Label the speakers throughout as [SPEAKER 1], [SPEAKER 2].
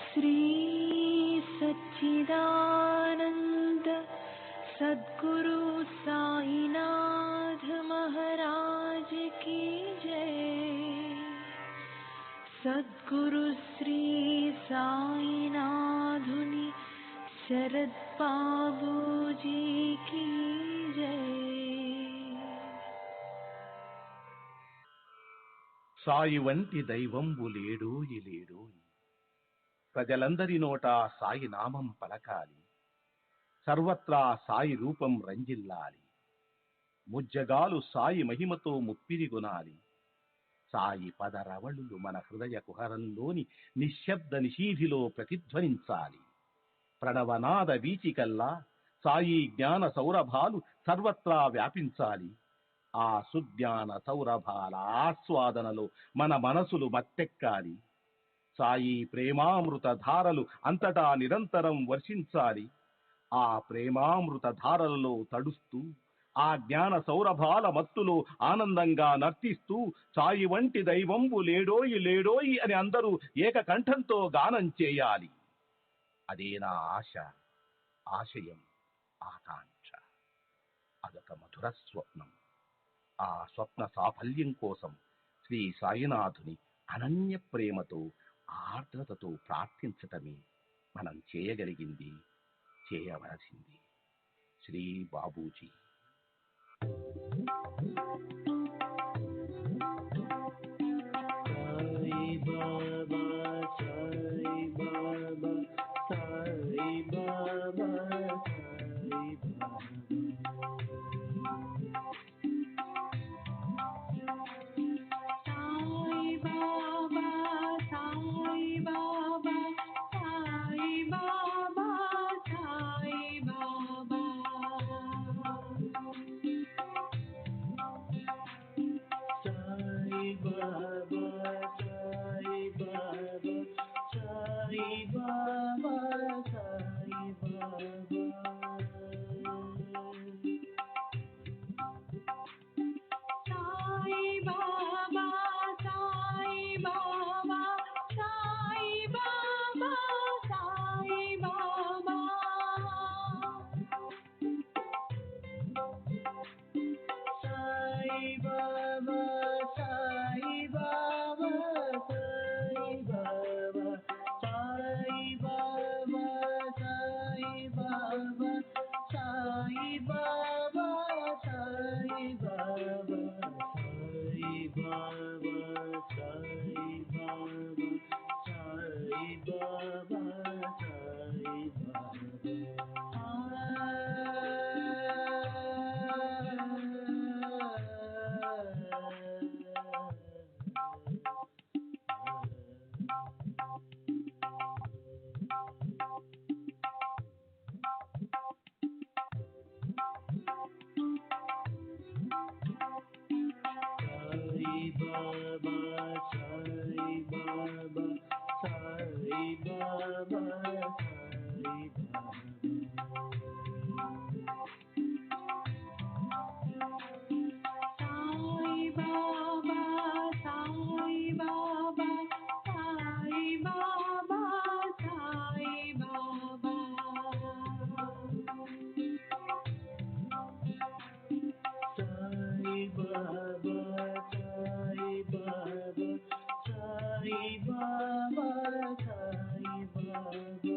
[SPEAKER 1] श्री सच्चिदानंद सद्गुरु साईनाथ महाराज की जय। सद्गुरु श्री साईनाथुनि शरद बाबूजी की जय।
[SPEAKER 2] సాయి వంటి దైవంబు లేడోయి లేడోయి, ప్రజలందరి నోట సాయి నామం పలకాలి, సర్వత్రా సాయి రూపం రంజిల్లాలి, ముజ్జగాలు సాయి మహిమతో ముప్పిరిగొనాలి. సాయి పదరవళులు మన హృదయ కుహరంలోని నిశ్శబ్ద నిశీధిలో ప్రతిధ్వనించాలి. ప్రణవనాద వీచికల్లా సాయి జ్ఞాన సౌరభాలు సర్వత్రా వ్యాపించాలి. ఆ సుజ్ఞాన సౌరభాల ఆస్వాదనలో మన మనసులు మత్తెక్కాలి. సాయి ప్రేమామృత ధారలు అంతటా నిరంతరం వర్షించాలి. ఆ ప్రేమామృత ధారలలో తడుస్తూ, ఆ జ్ఞాన సౌరభాల మత్తులో ఆనందంగా నర్తిస్తూ సాయి వంటి దైవంబు లేడోయి లేడోయి అని అందరూ ఏకకంఠంతో గానం చేయాలి. అదే నా ఆశ, ఆశయం, ఆకాంక్ష. అదొక మధుర స్వప్నం. ఆ స్వప్న సాఫల్యం కోసం శ్రీ సాయినాథుని అనన్య ప్రేమతో, ఆర్ద్రతతో ప్రార్థించటమే మనం చేయగలిగింది, చేయవలసింది. Shri Babuji. Sai Baba, Sai Baba, Sai Baba, Sai Baba. Sai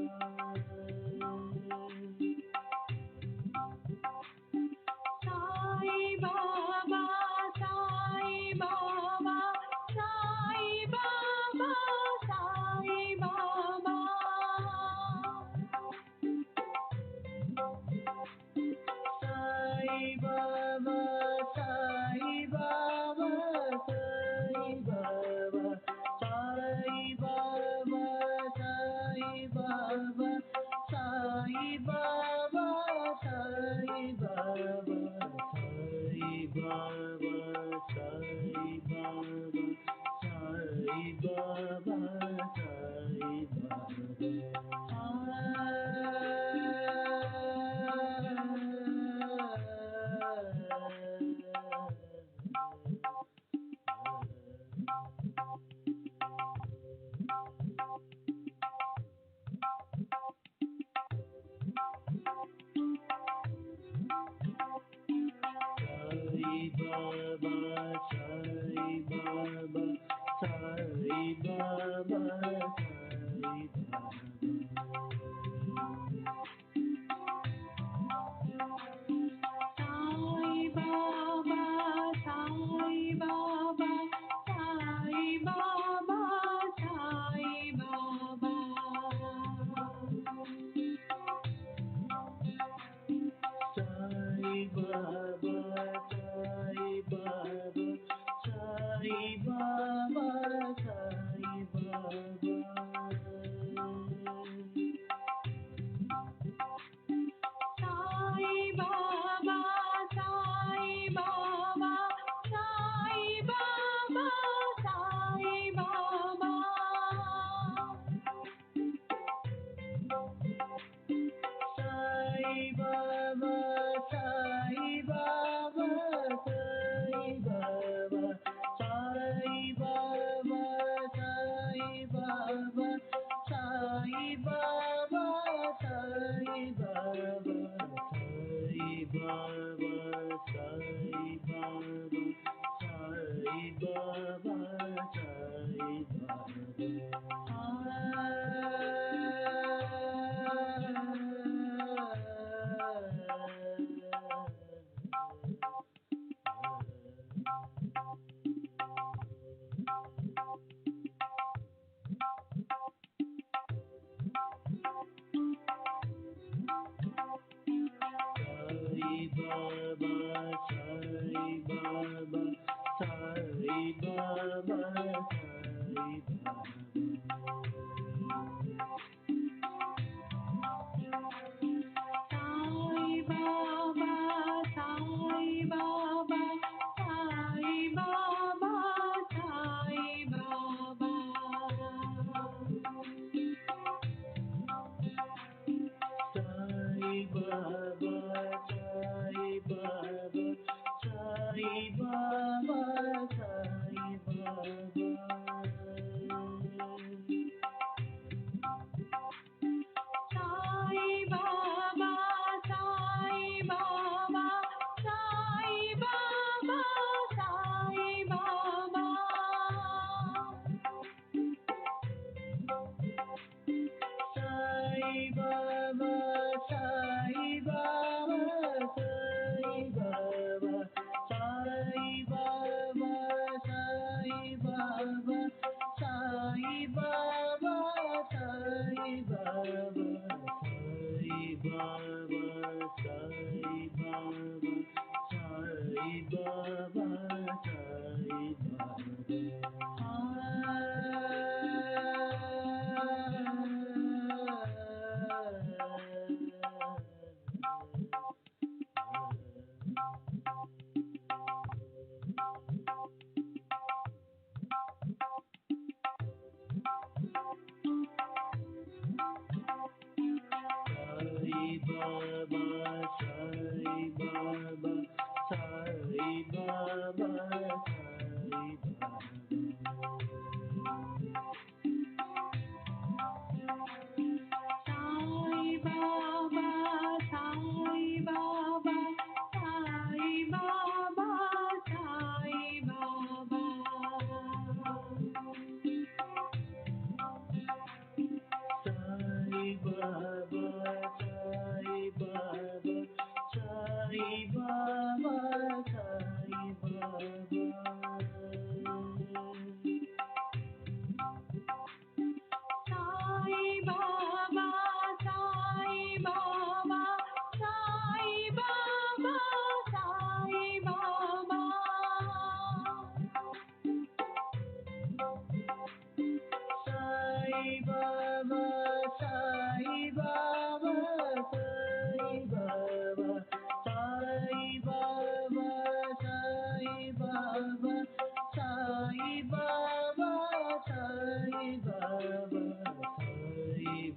[SPEAKER 2] Baba,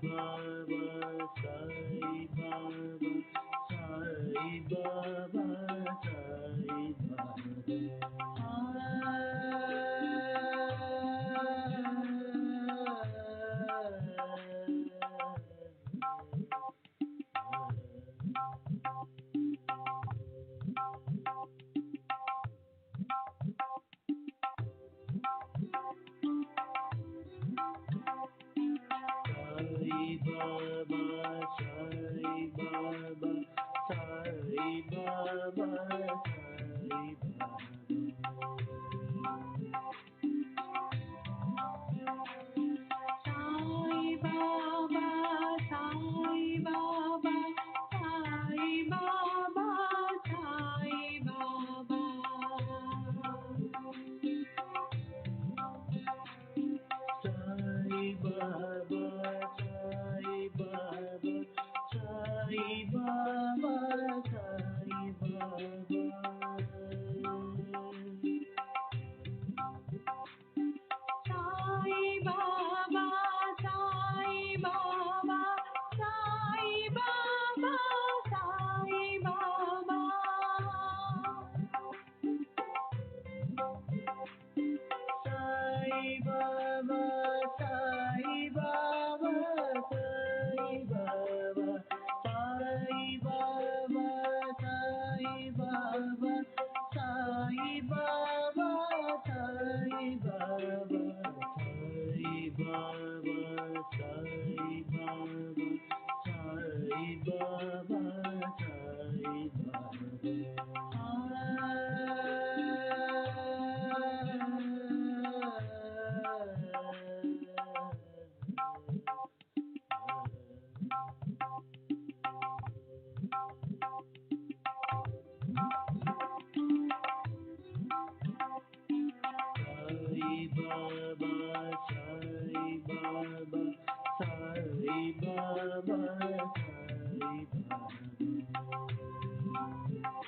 [SPEAKER 2] Baba, Sai Baba, Sai Baba, Sai Baba, Sai Baba, Sai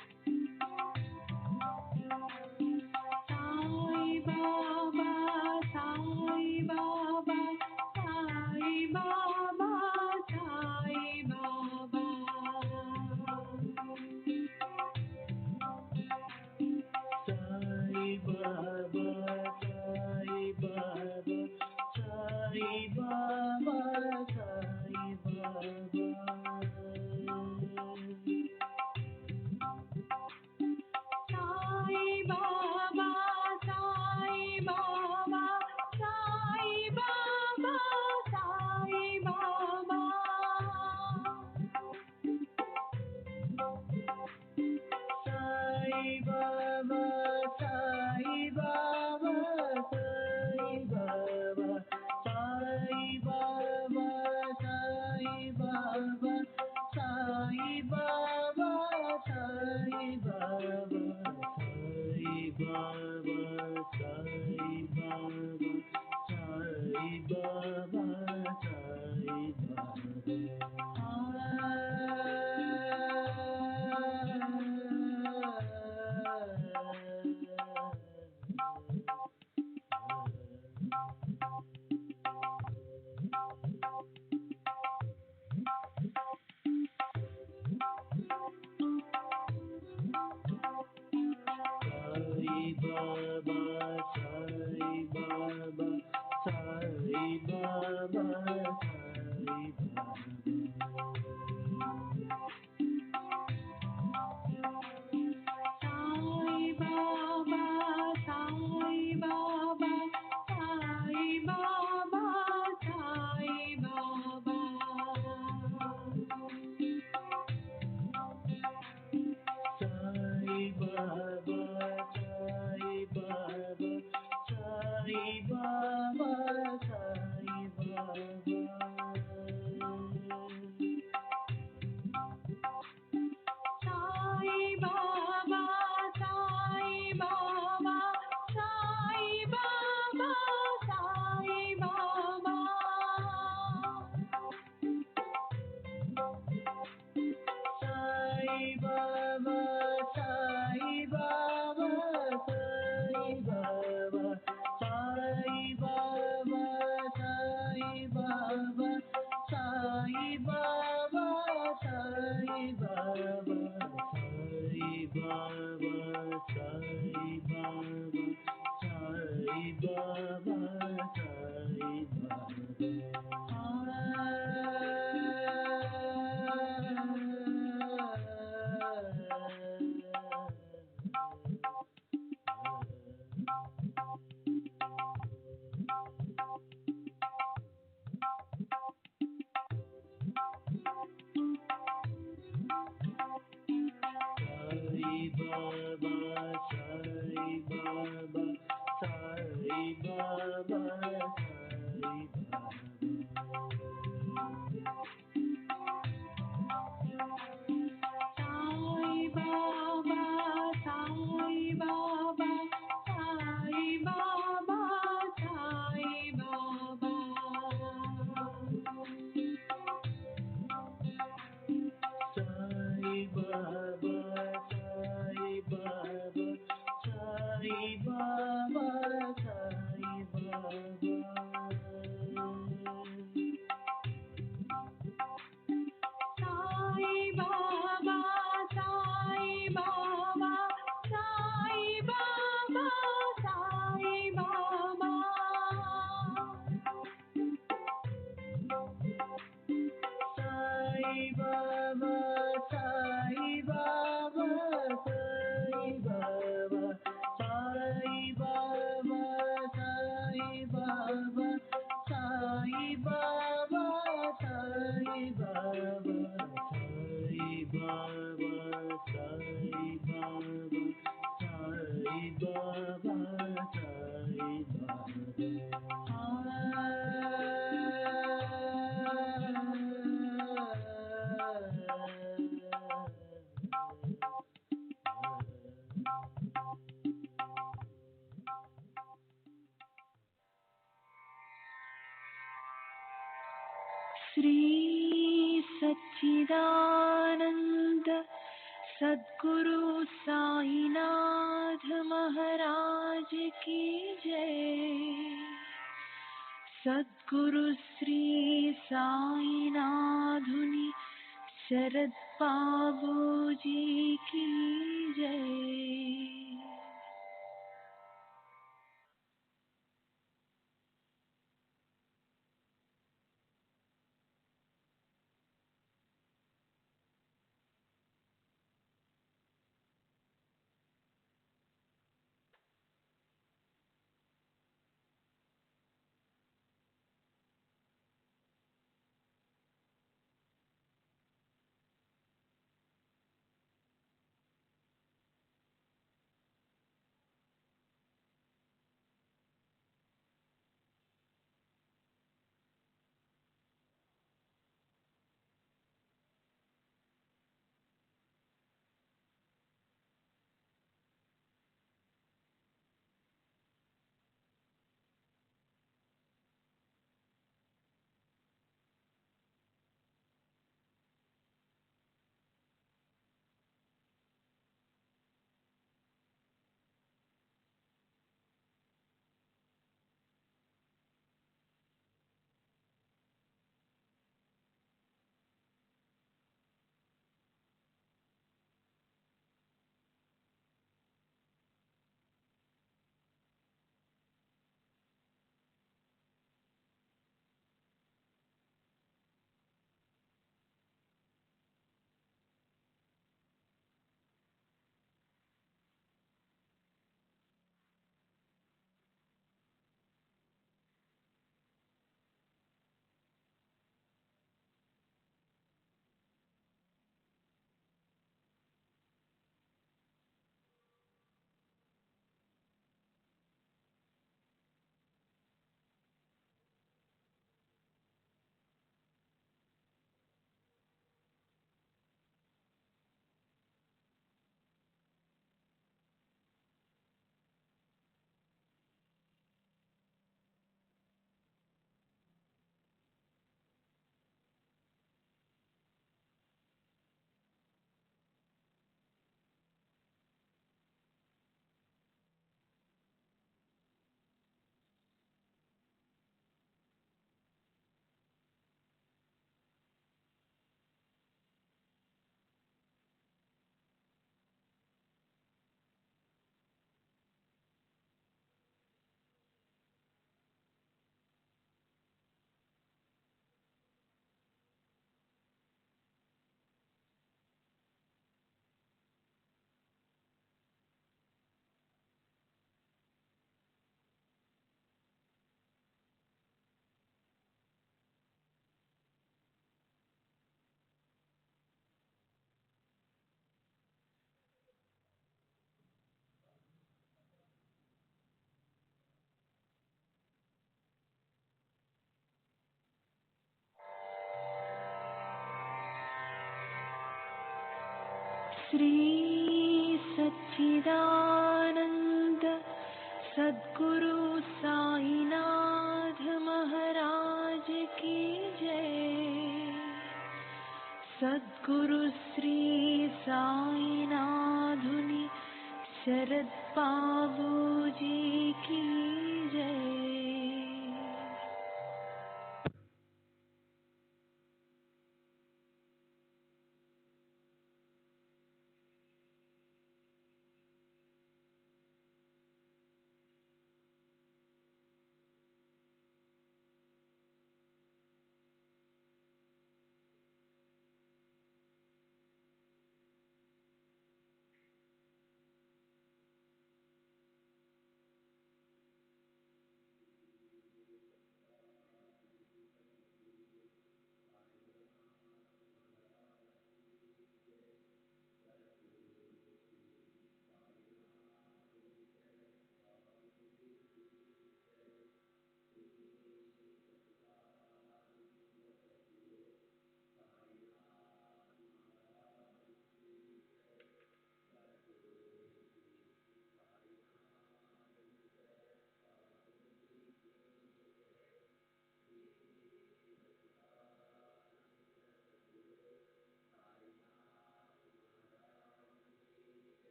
[SPEAKER 2] Baba, Sai Baba, Sai Baba. Baba, Sai Baba, Sai Baba, Sai Baba, Sai Baba, Sai Baba, Sai Baba. Sai Baba, Sai Baba, Sai Baba, Sai Baba, Sai Baba, Sai Baba, Sai Baba, Sai Baba, Sai Baba, Sai Baba, Sai
[SPEAKER 1] Shri सच्चिदानंद सद्गुरु साईनाथ महाराज की जय। सद्गुरु श्री साईनाथुनि शरद बाबूजी की जय। श्री सच्चिदानंद सद्गुरु साईनाथ महाराज की जय। सद्गुरु श्री साईनाथुनि शरद बाबूजी की जय।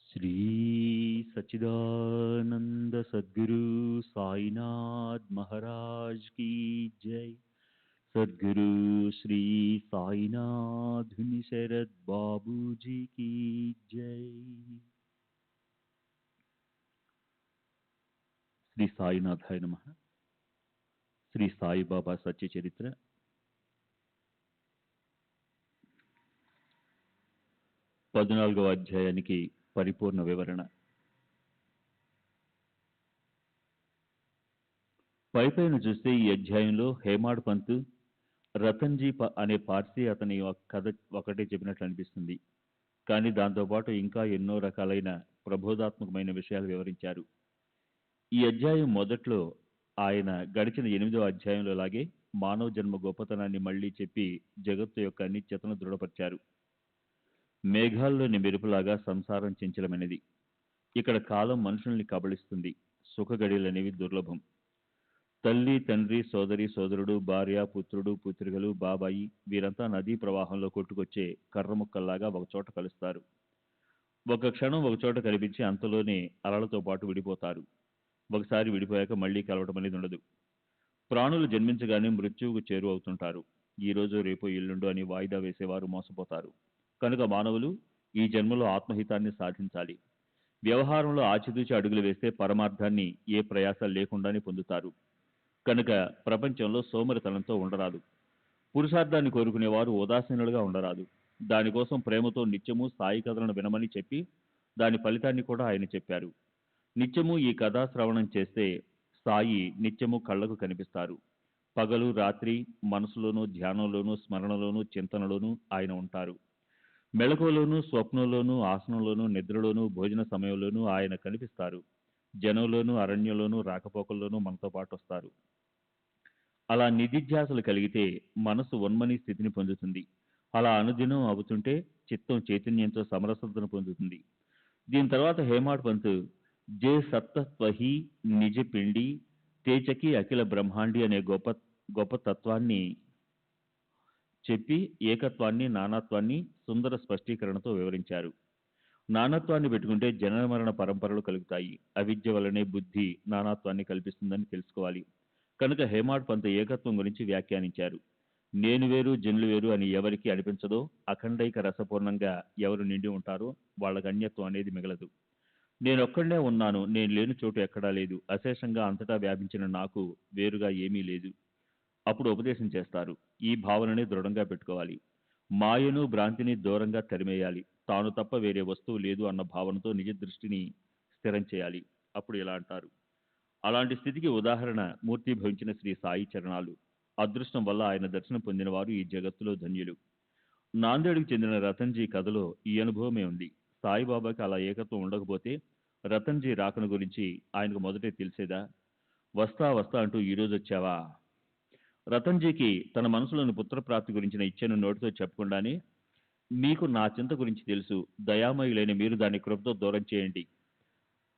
[SPEAKER 3] श्री सच्चिदानंद सद्गुरु साईनाथ महाराज की जय। सद्गुरु श्री साईनाथ शरद बाबूजी की जय। శ్రీ సాయినాథాయ నమః. శ్రీ సాయిబాబా సత్య చరిత్ర 14వ అధ్యాయానికి పరిపూర్ణ వివరణ. పైపైన చూస్తే ఈ అధ్యాయంలో హేమాడ్ పంత్ రతన్జీ అనే పార్సీ అతని కథ ఒకటే చెప్పినట్లు అనిపిస్తుంది. కానీ దాంతోపాటు ఇంకా ఎన్నో రకాలైన ప్రబోధాత్మకమైన విషయాలు వివరించారు. ఈ అధ్యాయం మొదట్లో ఆయన గడిచిన 8వ అధ్యాయంలో లాగే మానవ జన్మ గొప్పతనాన్ని మళ్లీ చెప్పి జగత్తు యొక్క అనిత్యతను దృఢపరిచారు. మేఘాల్లోని మెరుపులాగా సంసారం చంచలమైనది. ఇక్కడ కాలం మనుషుల్ని కబళిస్తుంది. సుఖగడియలనేవి దుర్లభం. తల్లి, తండ్రి, సోదరి, సోదరుడు, భార్య, పుత్రుడు, పుత్రికలు, బాబాయి వీరంతా నదీ ప్రవాహంలో కొట్టుకొచ్చే కర్రముక్కల్లాగా ఒకచోట కలుస్తారు. ఒక క్షణం ఒకచోట కనిపించి అంతలోనే అలలతో పాటు విడిపోతారు. ఒకసారి విడిపోయాక మళ్లీ కలవటం అనేది ఉండదు. ప్రాణులు జన్మించగానే మృత్యువుకు చేరువవుతుంటారు. ఈ రోజు రేపు ఎల్లుండు అని వాయిదా వేసేవారు మోసపోతారు. కనుక మానవులు ఈ జన్మలో ఆత్మహితాన్ని సాధించాలి. వ్యవహారంలో ఆచితూచి అడుగులు వేస్తే పరమార్థాన్ని ఏ ప్రయాస లేకుండానే పొందుతారు. కనుక ప్రపంచంలో సోమరితనంతో ఉండరాదు. పురుషార్థాన్ని కోరుకునేవారు ఉదాసీనులుగా ఉండరాదు. దానికోసం ప్రేమతో నిత్యము సాయి కథలను వినమని చెప్పి దాని ఫలితాన్ని కూడా ఆయన చెప్పారు. నిత్యము ఈ కథా శ్రవణం చేస్తే సాయి నిత్యము కళ్లకు కనిపిస్తారు. పగలు రాత్రి మనసులోనూ, ధ్యానంలోనూ, స్మరణలోనూ, చింతనలోనూ ఆయన ఉంటారు. మెళకువలోనూ, స్వప్నంలోనూ, ఆసనంలోనూ, నిద్రలోనూ, భోజన సమయంలోనూ ఆయన కనిపిస్తారు. జనంలోనూ, అరణ్యంలోనూ, రాకపోకల్లోనూ మనతో పాటు వస్తారు. అలా నిధిధ్యాసలు కలిగితే మనసు ఉన్మని స్థితిని పొందుతుంది. అలా అనుదినం అవుతుంటే చిత్తం చైతన్యంతో సమరసతను పొందుతుంది. దీని తర్వాత హేమాడ్ పంత్ జే సత్తత్వహి నిజ పిండి తేచకి అఖిల బ్రహ్మాండి అనే గొప్ప తత్వాన్ని చెప్పి ఏకత్వాన్ని, నానాత్వాన్ని సుందర స్పష్టీకరణతో వివరించారు. నానాత్వాన్ని పెట్టుకుంటే జనన మరణ పరంపరలు కలుగుతాయి. అవిద్య వల్లనే బుద్ధి నానాత్వాన్ని కల్పిస్తుందని తెలుసుకోవాలి. కనుక హేమాడ్ పంత్ ఏకత్వం గురించి వ్యాఖ్యానించారు. నేను వేరు, జనులు వేరు అని ఎవరికి అనిపించదో, అఖండైక రసపూర్ణంగా ఎవరు నిండి ఉంటారో వాళ్ళకి అన్యత్వం అనేది మిగలదు. నేనొక్కడే ఉన్నాను, నేను లేని చోటు ఎక్కడా లేదు, అశేషంగా అంతటా వ్యాపించిన నాకు వేరుగా ఏమీ లేదు. అప్పుడు ఉపదేశం చేస్తారు. ఈ భావనని దృఢంగా పెట్టుకోవాలి. మాయను, భ్రాంతిని దూరంగా తరిమేయాలి. తాను తప్ప వేరే వస్తువు లేదు అన్న భావనతో నిజ దృష్టిని స్థిరం చేయాలి. అప్పుడు ఇలా అంటారు. అలాంటి స్థితికి ఉదాహరణ మూర్తిభవించిన శ్రీ సాయి చరణాలు. అదృష్టం వల్ల ఆయన దర్శనం పొందిన వారు ఈ జగత్తులో ధన్యులు. నాందేడుకు చెందిన రతన్జీ కథలో ఈ అనుభవమే ఉంది. సాయిబాబాకి అలా ఏకత్వం ఉండకపోతే రతన్జీ రాకను గురించి ఆయనకు మొదటే తెలిసేదా? వస్తా వస్తా అంటూ ఈరోజు వచ్చావా? రతన్జీకి తన మనసులోని పుత్రప్రాప్తి గురించిన ఇచ్ఛను నోటితో చెప్పకుండానే, మీకు నా చింత గురించి తెలుసు, దయామయులైన మీరు దాన్ని కృపతో దూరం చేయండి,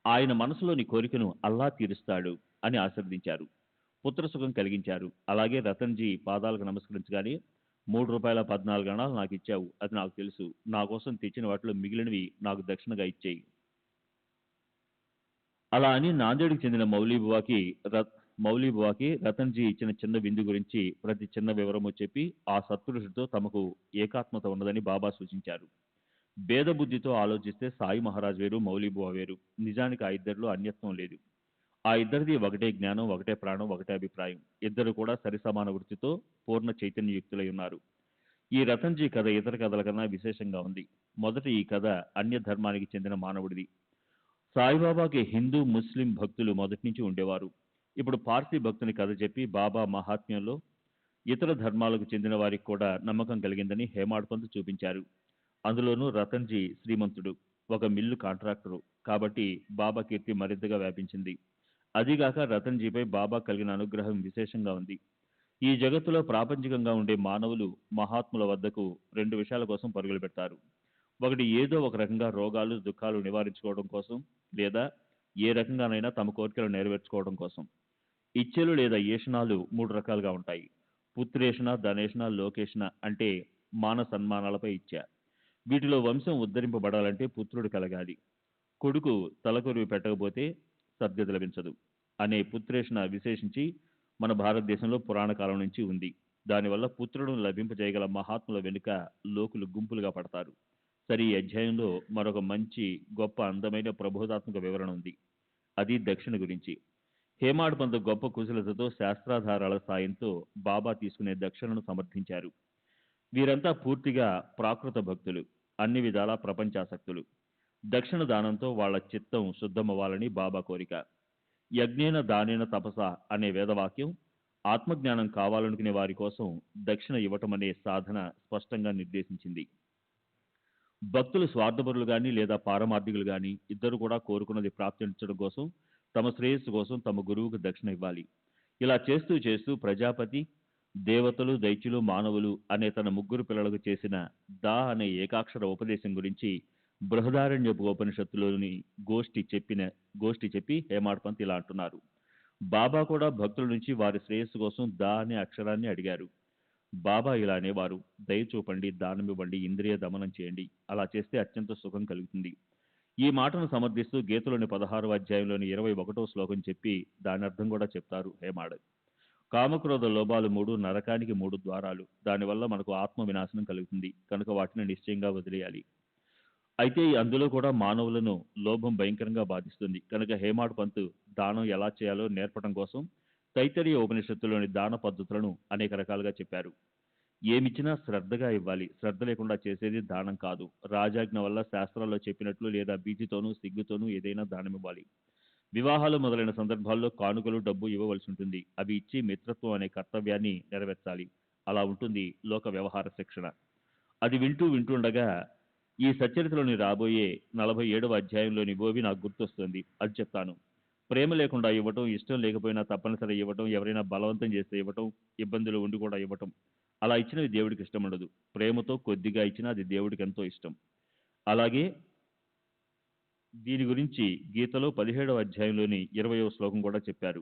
[SPEAKER 3] ఆయన మనసులోని కోరికను అల్లా తీరుస్తాడు అని ఆశీర్వదించారు. పుత్రసుఖం కలిగించారు. అలాగే రతన్జీ పాదాలకు నమస్కరించగానే ₹3.14 నాకు ఇచ్చావు, అది నాకు తెలుసు, నా కోసం తెచ్చిన వాటిలో మిగిలినవి నాకు దక్షిణగా ఇచ్చేయి. అలా అని నాందేడుకు చెందిన మౌలీబువాకి రతన్జీ ఇచ్చిన చిన్న విందు గురించి ప్రతి చిన్న వివరము చెప్పి ఆ సత్పురుషుడితో తమకు ఏకాత్మత ఉన్నదని బాబా సూచించారు. భేదబుద్ధితో ఆలోచిస్తే సాయి మహారాజ్ వేరు, మౌలీబువా వేరు. నిజానికి ఆ ఇద్దరిలో అన్యత్వం లేదు. ఆ ఇద్దరిది ఒకటే జ్ఞానం, ఒకటే ప్రాణం, ఒకటే అభిప్రాయం. ఇద్దరు కూడా సరిసమాన వృత్తితో పూర్ణ చైతన్యయుక్తులై ఉన్నారు. ఈ రతన్జీ కథ ఇతర కథల కన్నా విశేషంగా ఉంది. మొదట ఈ కథ అన్య ధర్మానికి చెందిన మానవుడిది. సాయిబాబాకి హిందూ, ముస్లిం భక్తులు మొదటి నుంచి ఉండేవారు. ఇప్పుడు పార్సీ భక్తుని కథ చెప్పి బాబా మహాత్మ్యంలో ఇతర ధర్మాలకు చెందిన వారికి కూడా నమ్మకం కలిగిందని హేమాడ్ పంత్ చూపించారు. అందులోనూ రతన్జీ శ్రీమంతుడు, ఒక మిల్లు కాంట్రాక్టరు. కాబట్టి బాబా కీర్తి మరింతగా వ్యాపించింది. అదిగాక రతన్జీపై బాబా కలిగిన అనుగ్రహం విశేషంగా ఉంది. ఈ జగత్తులో ప్రాపంచికంగా ఉండే మానవులు మహాత్ముల వద్దకు 2 విషయాల కోసం పరుగులు పెడతారు. ఒకటి, ఏదో ఒక రకంగా రోగాలు, దుఃఖాలు నివారించుకోవడం కోసం, లేదా ఏ రకంగానైనా తమ కోరికలు నెరవేర్చుకోవడం కోసం. ఇచ్ఛలు లేదా ఏషణాలు 3 రకాలుగా ఉంటాయి. పుత్రేషణ, ధనేషణ, లోకేషణ అంటే మాన సన్మానాలపై ఇచ్చ. వీటిలో వంశం ఉద్ధరింపబడాలంటే పుత్రుడు కలగాలి. కొడుకు తలకొరివి పెట్టకపోతే సద్గతి లభించదు అనే పుత్రేషణ విశేషించి మన భారతదేశంలో పురాణ కాలం నుంచి ఉంది. దానివల్ల పుత్రులను లభింపజేయగల మహాత్ముల వెనుక లోకులు గుంపులుగా పడతారు. సరే, ఈ అధ్యాయంలో మరొక మంచి, గొప్ప, అందమైన ప్రబోధాత్మక వివరణ ఉంది. అది దక్షిణ గురించి. హేమాడ్ పంత్ గొప్ప కుశలతతో శాస్త్రాధారాల సాయంతో బాబా తీసుకునే దక్షిణను సమర్థించారు. వీరంతా పూర్తిగా ప్రాకృత భక్తులు, అన్ని విధాలా ప్రపంచాసక్తులు. దక్షిణ దానంతో వాళ్ల చిత్తం శుద్ధమవ్వాలని బాబా కోరిక. యజ్ఞేన దానేన తపస అనే వేదవాక్యం ఆత్మజ్ఞానం కావాలనుకునే వారి కోసం దక్షిణ ఇవ్వటం అనే సాధన స్పష్టంగా నిర్దేశించింది. భక్తులు స్వార్థపరులు గాని లేదా పారమార్థికులు గాని ఇద్దరు కూడా కోరుకున్నది ప్రాప్తించడం కోసం తమ శ్రేయస్సు కోసం తమ గురువుకు దక్షిణ ఇవ్వాలి. ఇలా చేస్తూ చేస్తూ ప్రజాపతి దేవతలు దైత్యులు మానవులు అనే తన ముగ్గురు పిల్లలకు చేసిన దా అనే ఏకాక్షర ఉపదేశం గురించి బృహదారణ్యపు ఉపనిషత్తులోని గోష్ఠి చెప్పి హేమాడ్ పంత్ ఇలా అంటున్నారు. బాబా కూడా భక్తుల నుంచి వారి శ్రేయస్సు కోసం దా అనే అక్షరాన్ని అడిగారు. బాబా ఇలా అనేవారు, దయ చూపండి, దానమివ్వండి, ఇంద్రియ దమనం చేయండి, అలా చేస్తే అత్యంత సుఖం కలుగుతుంది. ఈ మాటను సమర్థిస్తూ గీతలోని 16వ అధ్యాయంలోని 21వ శ్లోకం చెప్పి దాని అర్థం కూడా చెప్తారు హేమాడ్. కామక్రోధ లోభాలు 3 నరకానికి 3 ద్వారాలు. దానివల్ల మనకు ఆత్మ వినాశనం కలుగుతుంది కనుక వాటిని నిశ్చయంగా వదిలేయాలి. అయితే అందులో కూడా మానవులను లోభం భయంకరంగా బాధిస్తుంది కనుక హేమాడ్ పంత్ దానం ఎలా చేయాలో నేర్పడం కోసం తైత్తరీయ ఉపనిషత్తులోని దాన పద్ధతులను అనేక రకాలుగా చెప్పారు. ఏమిచ్చినా శ్రద్ధగా ఇవ్వాలి. శ్రద్ధ లేకుండా చేసేది దానం కాదు. రాజాజ్ఞ వల్ల శాస్త్రాల్లో చెప్పినట్లు లేదా భీతితోనూ సిగ్గుతోనూ ఏదైనా దానమివ్వాలి. వివాహాలు మొదలైన సందర్భాల్లో కానుకలు డబ్బు ఇవ్వవలసి ఉంటుంది. అవి ఇచ్చి మిత్రత్వం అనే కర్తవ్యాన్ని నెరవేర్చాలి. అలా ఉంటుంది లోక వ్యవహార శిక్షణ. అది వింటుండగా ఈ సచ్చరితలోని రాబోయే 47వ అధ్యాయంలోని ఓవి నాకు గుర్తొస్తుంది. అది చెప్తాను. ప్రేమ లేకుండా ఇవ్వటం, ఇష్టం లేకపోయినా తప్పనిసరి ఇవ్వటం, ఎవరైనా బలవంతం చేస్తే ఇవ్వటం, ఇబ్బందులు ఉండి కూడా ఇవ్వటం, అలా ఇచ్చినది దేవుడికి ఇష్టం ఉండదు. ప్రేమతో కొద్దిగా ఇచ్చినా అది దేవుడికి ఎంతో ఇష్టం. అలాగే దీని గురించి గీతలో 17వ అధ్యాయంలోని 20వ శ్లోకం కూడా చెప్పారు.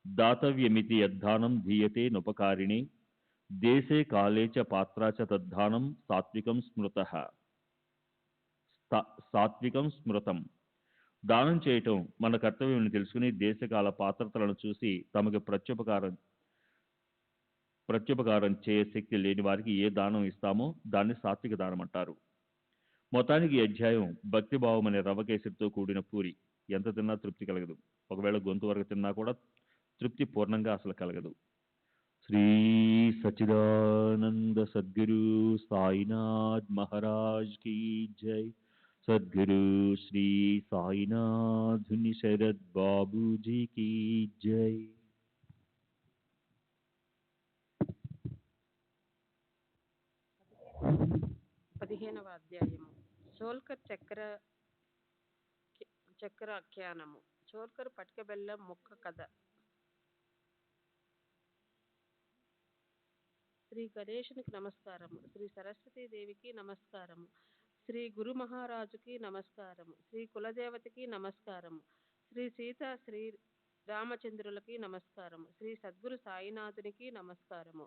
[SPEAKER 3] దాతవ్యమితి యద్దానం ధీయతే నుపకారిణి దేశే కాలే చ పాత్రాచ తద్దానం సాత్వికం స్మృతం. దానం చేయటం మన కర్తవ్యం తెలుసుకుని దేశకాల పాత్రతలను చూసి తమకు ప్రత్యుపకారం చేయ శక్తి లేని వారికి ఏ దానం ఇస్తామో దాన్ని సాత్విక దానం అంటారు. మొత్తానికి ఈ అధ్యాయం భక్తిభావం అనే రవ్వకేసరితో కూడిన పూరి. ఎంత తిన్నా తృప్తి కలగదు. ఒకవేళ గొంతు వరకు తిన్నా కూడా తృప్తి పూర్ణంగా అసలు కలగదు. శ్రీ సచిదానంద సద్గురు సాయినాథ్ మహారాజ్ కీ జై. సద్గురు శ్రీ సాయినాథుని శరద్ బాబూజీ కీ జై.
[SPEAKER 4] 15వ అధ్యాయము షోల్కర్ చక్రాఖ్యానము. షోల్కర్ పటిక బెల్లం ముక్క కథ. శ్రీ గణేశునికి నమస్కారము. శ్రీ సరస్వతీదేవికి నమస్కారము. శ్రీ గురు మహారాజుకి నమస్కారము. శ్రీ కులదేవతకి నమస్కారము. శ్రీ సీత శ్రీ రామచంద్రులకి నమస్కారము. శ్రీ సద్గురు సాయినాథునికి నమస్కారము.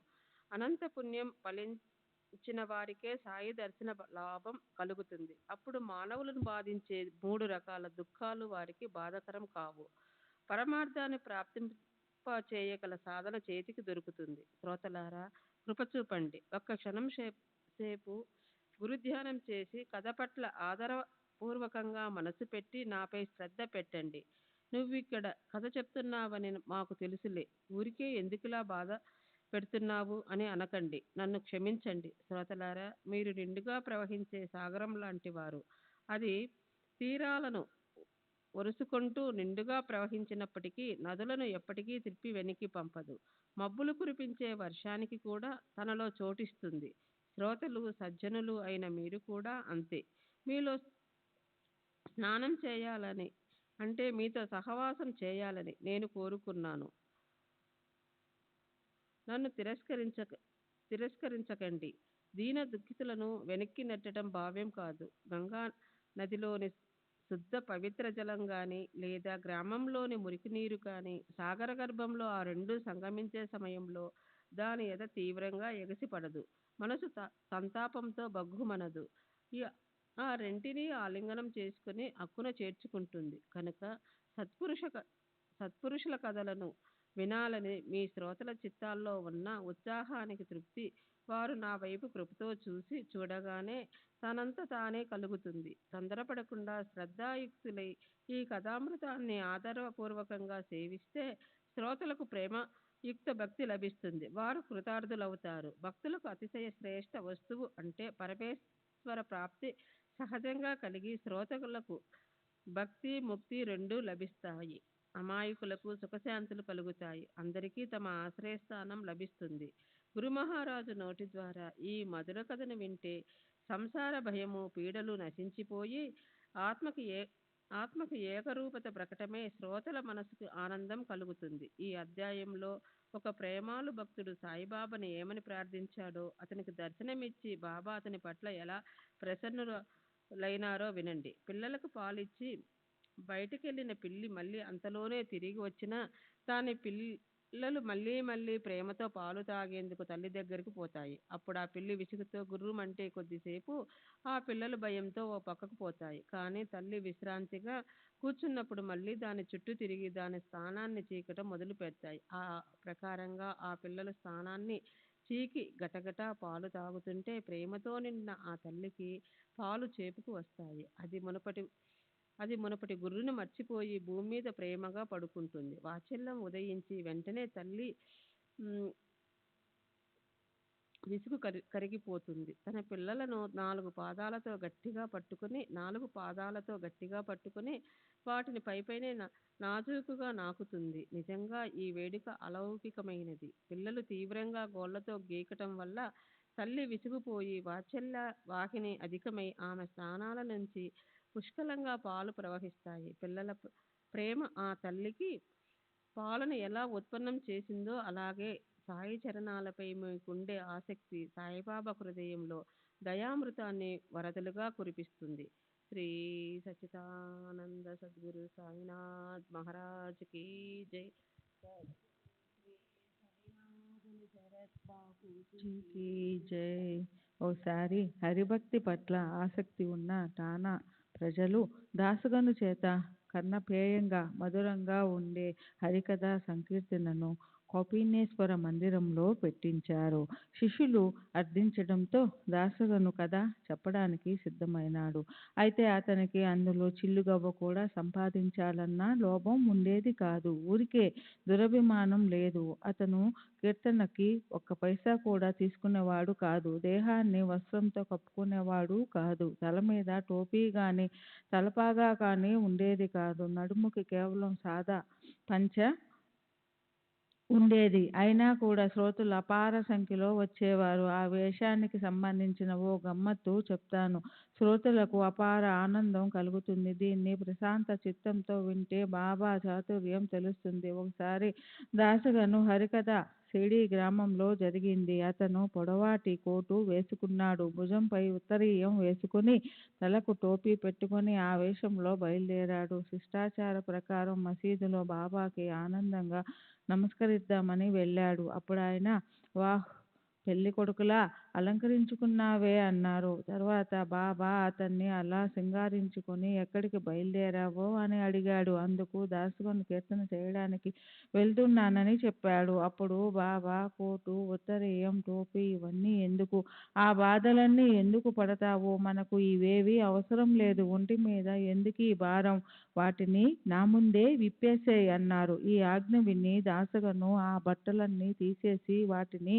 [SPEAKER 4] అనంత పుణ్యం ఫలించిన వారికే సాయి దర్శన లాభం కలుగుతుంది. అప్పుడు మానవులను బాధించే 3 రకాల దుఃఖాలు వారికి బాధకరం కావు. పరమార్థాన్ని ప్రాప్తింపచేయగల సాధన చేతికి దొరుకుతుంది. శ్రోతలారా, కృప చూపండి. ఒక్క క్షణం సేపు గురుధ్యానం చేసి కథ పట్ల ఆదరపూర్వకంగా మనసు పెట్టి నాపై శ్రద్ధ పెట్టండి. నువ్విక్కడ కథ చెప్తున్నావని మాకు తెలుసులే, ఊరికే ఎందుకులా బాధ పెడుతున్నావు అని అనకండి. నన్ను క్షమించండి. శ్రోతలారా, మీరు నిండుగా ప్రవహించే సాగరం లాంటి వారు. అది తీరాలను ఒరుసుకుంటూ నిండుగా ప్రవహించినప్పటికీ నదులను ఎప్పటికీ తిప్పి వెనక్కి పంపదు. మబ్బులు కురిపించే వర్షానికి కూడా తనలో చోటిస్తుంది. శ్రోతలు సజ్జనులు అయిన మీరు కూడా అంతే. మీలో స్నానం చేయాలని అంటే మీతో సహవాసం చేయాలని నేను కోరుకున్నాను. నన్ను తిరస్కరించకండి. దీన దుఃఖితులను వెనక్కి నెట్టడం భావ్యం కాదు. గంగా నదిలోని శుద్ధ పవిత్ర జలం కానీ లేదా గ్రామంలోని మురికి నీరు కానీ సాగర గర్భంలో ఆ రెండు సంగమించే సమయంలో దాని ఎద తీవ్రంగా ఎగసిపడదు. మనసు సంతాపంతో బగ్గుమనదు. ఆ రెంటిని ఆలింగనం చేసుకుని అక్కున చేర్చుకుంటుంది. కనుక సత్పురుషుల కథలను వినాలని మీ శ్రోతల చిత్తాల్లో ఉన్న ఉత్సాహానికి తృప్తి వారు నా వైపు కృపతో చూడగానే తనంత తానే కలుగుతుంది. తొందరపడకుండా శ్రద్ధాయుక్తులై ఈ కథామృతాన్ని ఆదరపూర్వకంగా సేవిస్తే శ్రోతలకు ప్రేమయుక్త భక్తి లభిస్తుంది. వారు కృతార్థులవుతారు. భక్తులకు అతిశయ శ్రేష్ఠ వస్తువు అంటే పరమేశ్వర ప్రాప్తి సహజంగా కలిగి శ్రోతలకు భక్తి ముక్తి రెండూ లభిస్తాయి. అమాయకులకు సుఖశాంతులు కలుగుతాయి. అందరికీ తమ ఆశ్రయస్థానం లభిస్తుంది. గురు మహారాజు నోటి ద్వారా ఈ మధుర కథను వింటే సంసార భయము పీడలు నశించిపోయి ఆత్మకి ఏ ఆత్మకు ఏకరూపత ప్రకటమే శ్రోతల మనసుకు ఆనందం కలుగుతుంది. ఈ అధ్యాయంలో ఒక ప్రేమాలు భక్తుడు సాయిబాబాని ఏమని ప్రార్థించాడో, అతనికి దర్శనమిచ్చి బాబా అతని పట్ల ఎలా ప్రసన్నులైనారో వినండి. పిల్లలకు పాలిచ్చి బయటికెళ్ళిన పిల్లి మళ్ళీ అంతలోనే తిరిగి వచ్చినా దాని పిల్లలు మళ్ళీ మళ్ళీ ప్రేమతో పాలు తాగేందుకు తల్లి దగ్గరికి పోతాయి. అప్పుడు ఆ పిల్లి విసుగుతో గుర్రుమంటే కొద్దిసేపు ఆ పిల్లలు భయంతో ఓ పక్కకు పోతాయి. కానీ తల్లి విశ్రాంతిగా కూర్చున్నప్పుడు మళ్ళీ దాని చుట్టూ తిరిగి దాని స్థానాన్ని చీకటం మొదలు పెడతాయి. ఆ ప్రకారంగా ఆ పిల్లలు స్థానాన్ని చీకి గటగటా పాలు తాగుతుంటే ప్రేమతో నిండిన ఆ తల్లికి పాలు చేపుకు వస్తాయి. అది మునుపటి గుర్రును మర్చిపోయి భూమి మీద ప్రేమగా పడుకుంటుంది. వాత్సల్యం ఉదయించి వెంటనే తల్లి మ్, విసుగు కరిగిపోతుంది. తన పిల్లలను నాలుగు పాదాలతో గట్టిగా పట్టుకుని వాటిని పైపైనే నాజూకుగా నాకుతుంది. నిజంగా ఈ వేడుక అలౌకికమైనది. పిల్లలు తీవ్రంగా గోళ్లతో గీకటం వల్ల తల్లి విసిగిపోయి వాత్సల్య వాహిని అధికమై ఆమె స్థానాల నుంచి పుష్కలంగా పాలు ప్రవహిస్తాయి. పిల్లల ప్రేమ ఆ తల్లికి పాలను ఎలా ఉత్పన్నం చేసిందో అలాగే సాయి చరణాలపై మీకుండే ఆసక్తి సాయిబాబా హృదయంలో దయామృతాన్ని వరదలుగా కురిపిస్తుంది. శ్రీ సచ్చిదానంద సద్గురు సాయినాథ్ మహారాజ్ కీ జై.
[SPEAKER 5] కి జై. ఓసారి హరిభక్తి పట్ల ఆసక్తి ఉన్న టానా ప్రజలు దాసగను చేత కర్ణపేయంగా మధురంగా ఉండే హరికథా సంకీర్తనను కౌపీనేశ్వర మందిరంలో పెట్టించారు. శిష్యులు అర్థించడంతో దాసగను కథ చెప్పడానికి సిద్ధమైనాడు. అయితే అతనికి అందులో చిల్లుగవ్వ కూడా సంపాదించాలన్న లోభం ఉండేది కాదు. ఊరికే దురభిమానం లేదు. అతను కీర్తనకి ఒక్క పైసా కూడా తీసుకునేవాడు కాదు. దేహాన్ని వస్త్రంతో కప్పుకునేవాడు కాదు. తల మీద టోపీ గాని తలపాగా కానీ ఉండేది కాదు. నడుముకి కేవలం సాదా పంచ ఉండేది. అయినా కూడా శ్రోతలు అపార సంఖ్యలో వచ్చేవారు. ఆ వేషానికి సంబంధించిన ఓ గమ్మత్తు చెప్తాను. శ్రోతలకు అపార ఆనందం కలుగుతుంది. దీన్ని ప్రశాంత చిత్తంతో వింటే బాబా చాతుర్యం తెలుస్తుంది. ఒకసారి దాసగను హరికథ సిడి గ్రామంలో జరిగింది. అతను పొడవాటి కోటు వేసుకున్నాడు. భుజంపై ఉత్తరీయం వేసుకుని తలకు టోపీ పెట్టుకుని ఆ వేషంలో బయలుదేరాడు. శిష్టాచార ప్రకారం మసీదులో బాబాకి ఆనందంగా నమస్కరిద్దామని వెళ్ళాడు. అప్పుడాయన వాహ్, పెళ్లి కొడుకులా అలంకరించుకున్నావే అన్నారు. తర్వాత బాబా అతన్ని అలా సింగారించుకుని ఎక్కడికి బయలుదేరావో అని అడిగాడు. అందుకు దాసగను కీర్తన చేయడానికి వెళ్తున్నానని చెప్పాడు. అప్పుడు బాబా కోటు, ఉత్తరీయం, టోపీ ఇవన్నీ ఎందుకు? ఆ బాధలన్నీ ఎందుకు పడతావు? మనకు ఇవేవీ అవసరం లేదు. ఒంటి మీద ఎందుకీ భారం? వాటిని నా ముందే విప్పేసేయ్ అన్నారు. ఈ ఆజ్ఞ విని దాసగను ఆ బట్టలన్నీ తీసేసి వాటిని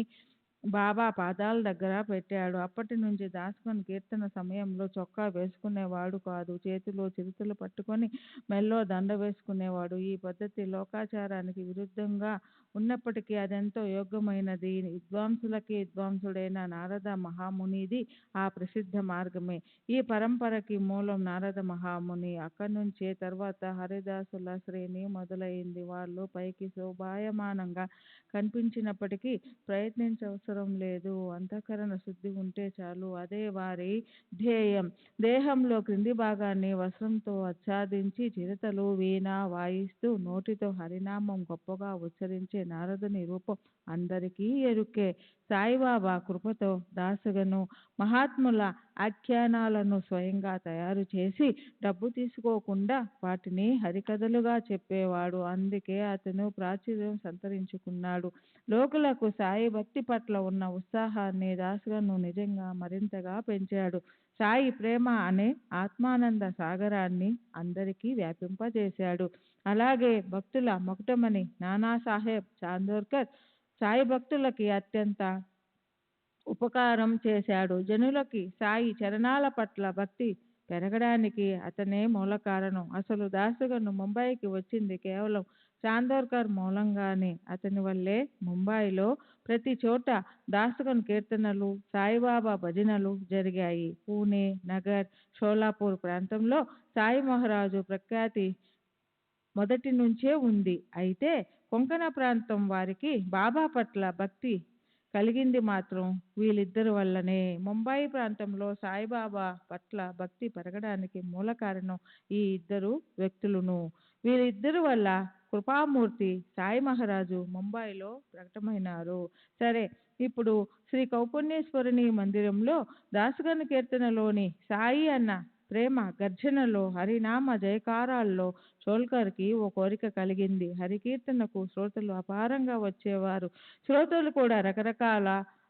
[SPEAKER 5] బాబా పాదాల దగ్గర పెట్టాడు. అప్పటి నుంచి దాసగను కీర్తన సమయంలో చొక్కా వేసుకునేవాడు కాదు. చేతిలో చిరుతలు పట్టుకొని మెల్లో దండ వేసుకునేవాడు. ఈ పద్ధతి లోకాచారానికి విరుద్ధంగా ఉన్నప్పటికీ అదెంతో యోగ్యమైనది. విద్వాంసులకి విద్వాంసుడైన నారద మహామునిది ఆ ప్రసిద్ధ మార్గమే. ఈ పరంపరకి మూలం నారద మహాముని. అక్కడి నుంచే తర్వాత హరిదాసుల శ్రేణి మొదలైంది. వాళ్ళు పైకి శోభాయమానంగా కనిపించినప్పటికీ ప్రయత్నించవసరం లేదు. అంతఃకరణ శుద్ధి ఉంటే చాలు. అదే వారి ధ్యేయం. దేహంలో క్రింది భాగాన్ని వస్త్రంతో ఆచ్ఛాదించి చిరుతలు వీణ వాయిస్తూ నోటితో హరినామం గొప్పగా ఉచ్చరించే నారదుని రూపం అందరికీ ఎరుకే. సాయిబాబా కృపతో దాసగను మహాత్ముల ఆఖ్యానాలను స్వయంగా తయారు చేసి డబ్బు తీసుకోకుండా వాటిని హరికథలుగా చెప్పేవాడు. అందుకే అతను ప్రాచుర్యం సంతరించుకున్నాడు. లోకులకు సాయి భక్తి పట్ల ఉన్న ఉత్సాహాన్ని దాసగను నిజంగా మరింతగా పెంచాడు. సాయి ప్రేమ అనే ఆత్మానంద సాగరాన్ని అందరికీ వ్యాపింపజేశాడు. అలాగే భక్తుల మకుటమణి నానాసాహెబ్ చాందోర్కర్ సాయి భక్తులకి అత్యంత ఉపకారం చేశాడు. జనులకి సాయి చరణాల పట్ల భక్తి పెరగడానికి అతనే మూల కారణం. అసలు దాసగను ముంబైకి వచ్చింది కేవలం చాందోర్కర్ మూలంగానే అతని వల్లే ముంబాయిలో ప్రతి చోట దాసగన్ కీర్తనలు, సాయిబాబా భజనలు జరిగాయి. పూణే, నగర్, షోలాపూర్ ప్రాంతంలో సాయి మహారాజు ప్రఖ్యాతి మొదటి నుంచే ఉంది. అయితే కొంకణ ప్రాంతం వారికి బాబా పట్ల భక్తి కలిగింది మాత్రం వీళ్ళిద్దరి వల్లనే. ముంబాయి ప్రాంతంలో సాయిబాబా పట్ల భక్తి పెరగడానికి మూల కారణం ఈ ఇద్దరు వ్యక్తులను. వీరిద్దరి వల్ల కృపామూర్తి సాయి మహారాజు ముంబాయిలో ప్రకటమైనారు. సరే, ఇప్పుడు శ్రీ కౌపుణ్యేశ్వరుని మందిరంలో దాసగన్ కీర్తనలోని సాయి అన్న ప్రేమ గర్జనలో, హరినామ జయకారాల్లో షోల్కర్కి ఓ కోరిక కలిగింది. హరికీర్తనకు శ్రోతలు అపారంగా వచ్చేవారు. శ్రోతలు కూడా రకరకాల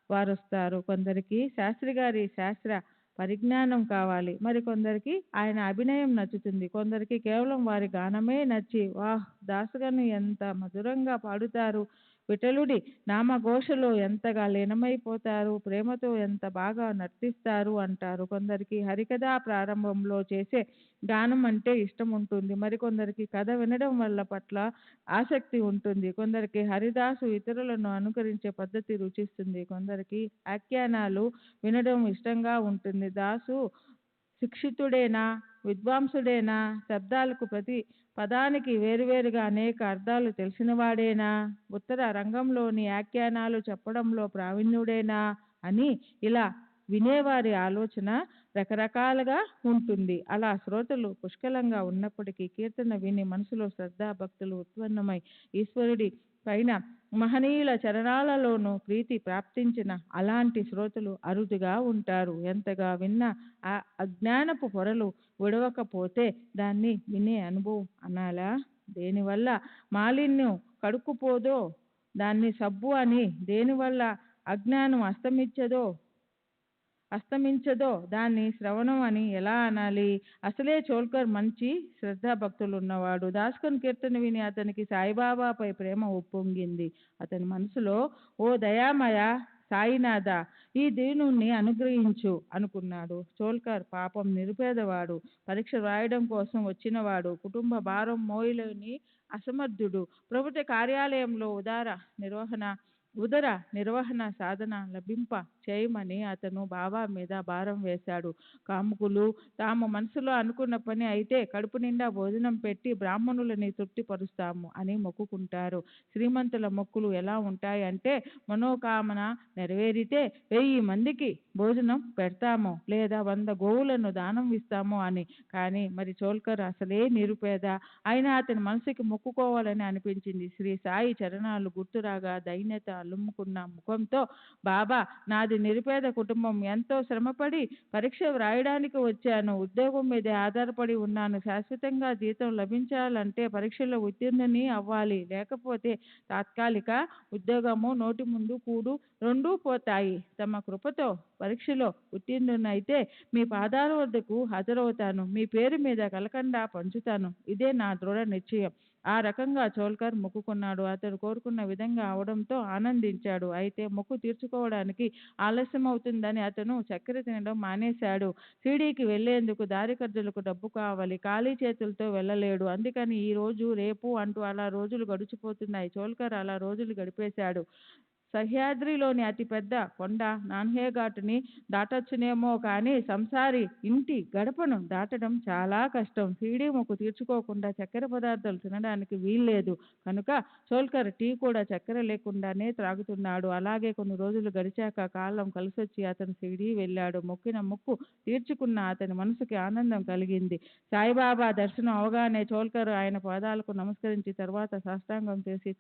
[SPEAKER 5] వారొస్తారు. కొందరికి శాస్త్రి గారి శాస్త్ర పరిజ్ఞానం కావాలి, మరికొందరికి ఆయన అభినయం నచ్చుతుంది, కొందరికి కేవలం వారి గానమే నచ్చి వాహ్ దాసగను ఎంత మధురంగా పాడుతారు, విఠలుడి నామఘోషలో ఎంతగా లీనమైపోతారు, ప్రేమతో ఎంత బాగా నర్తిస్తారు అంటారు. కొందరికి హరికథ ప్రారంభంలో చేసే గానం అంటే ఇష్టం ఉంటుంది, మరికొందరికి కథ వినడం వల్ల పట్ల ఆసక్తి ఉంటుంది, కొందరికి హరిదాసు ఇతరులను అనుకరించే పద్ధతి రుచిస్తుంది, కొందరికి ఆఖ్యానాలు వినడం ఇష్టంగా ఉంటుంది. దాసు శిక్షితుడేనా, విద్వాంసుడేనా, శబ్దాలకు ప్రతి పదానికి వేరువేరుగా అనేక అర్థాలు తెలిసినవాడేనా, ఉత్తర రంగంలోని ఆఖ్యానాలు చెప్పడంలో ప్రావీణ్యుడేనా అని ఇలా వినేవారి ఆలోచన రకరకాలుగా ఉంటుంది. అలా శ్రోతలు పుష్కలంగా ఉన్నప్పటికీ కీర్తన విని మనసులో శ్రద్ధా భక్తులు ఉత్పన్నమై ఈశ్వరుడి పైన మహనీయుల చరణాలలోనూ ప్రీతి ప్రాప్తించిన అలాంటి శ్రోతలు అరుదుగా ఉంటారు. ఎంతగా విన్నా ఆ అజ్ఞానపు పొరలు విడవకపోతే దాన్ని వినే అనుభవం అనాలా? దేనివల్ల మాలిన్యం కడుక్కుపోదో దాన్ని సబ్బు అని, దేనివల్ల అజ్ఞానం అస్తమించదో దాన్ని శ్రవణం అని ఎలా అనాలి? అసలే చోల్కర్ మంచి శ్రద్ధాభక్తులు ఉన్నవాడు. దాసగన్ కీర్తన విని అతనికి సాయిబాబాపై ప్రేమ ఉప్పొంగింది. అతని మనసులో ఓ దయామయ సాయినాథ, ఈ దీనుణ్ణి అనుగ్రహించు అనుకున్నాడు. చోల్కర్ పాపం నిరుపేదవాడు, పరీక్ష వ్రాయడం కోసం వచ్చినవాడు, కుటుంబ భారం మోయలేని అసమర్థుడు. ప్రభుత్వ కార్యాలయంలో ఉదర నిర్వహణ సాధన లభింప చేయమని అతను బాబా మీద భారం వేశాడు. కాముకులు తాము మనసులో అనుకున్న పని అయితే కడుపు నిండా భోజనం పెట్టి బ్రాహ్మణులని తృప్తిపరుస్తాము అని మొక్కుకుంటారు. శ్రీమంతుల మొక్కులు ఎలా ఉంటాయంటే, మనోకామన నెరవేరితే 1000 మందికి భోజనం పెడతాము లేదా 100 గోవులను దానం ఇస్తాము అని. కానీ మరి చోల్కర్ అసలే నిరుపేద. అయినా అతని మనసుకి మొక్కుకోవాలని అనిపించింది. శ్రీ సాయి చరణాలు గుర్తురాగా దైన్యత అలుముకున్న ముఖంతో, బాబా నాది నిరుపేద కుటుంబం, ఎంతో శ్రమపడి పరీక్ష వ్రాయడానికి వచ్చాను, ఉద్యోగం మీదే ఆధారపడి ఉన్నాను, శాశ్వతంగా జీతం లభించాలంటే పరీక్షలో ఉత్తీర్ణుని అవ్వాలి, లేకపోతే తాత్కాలిక ఉద్యోగము, నోటి ముందు కూడు రెండూ పోతాయి. తమ కృపతో పరీక్షలో ఉత్తీర్ణునైతే మీ పాదాల వద్దకు హాజరవుతాను, మీ పేరు మీద కలకండా పంచుతాను, ఇదే నా దృఢ నిశ్చయం. ఆ రకంగా చోల్కర్ మొక్కుకున్నాడు. అతడు కోరుకున్న విధంగా అవడంతో ఆనందించాడు. అయితే మొక్కు తీర్చుకోవడానికి ఆలస్యం అవుతుందని అతను చక్కెర తినడం మానేశాడు. షిరిడీకి వెళ్లేందుకు దారి ఖర్చులకు డబ్బు కావాలి, ఖాళీ చేతులతో వెళ్ళలేడు. అందుకని ఈ రోజు రేపు అంటూ అలా రోజులు గడిచిపోతున్నాయి. చోల్కర్ అలా రోజులు గడిపేశాడు. సహ్యాద్రిలోని అతిపెద్ద కొండ నాన్హేఘాటుని దాటొచ్చునేమో కానీ సంసారి ఇంటి గడపను దాటడం చాలా కష్టం. షిరిడీ మొక్కు తీర్చుకోకుండా చక్కెర పదార్థాలు తినడానికి వీల్లేదు కనుక చోల్కర్ టీ కూడా చక్కెర లేకుండానే త్రాగుతున్నాడు. అలాగే కొన్ని రోజులు గడిచాక కాలం కలిసొచ్చి అతను షిరిడీ వెళ్ళాడు. మొక్కిన మొక్కు తీర్చుకున్న అతని మనసుకి ఆనందం కలిగింది. సాయిబాబా దర్శనం అవగానే చోల్కర్ ఆయన పాదాలకు నమస్కరించి తర్వాత సాష్టాంగం చేసి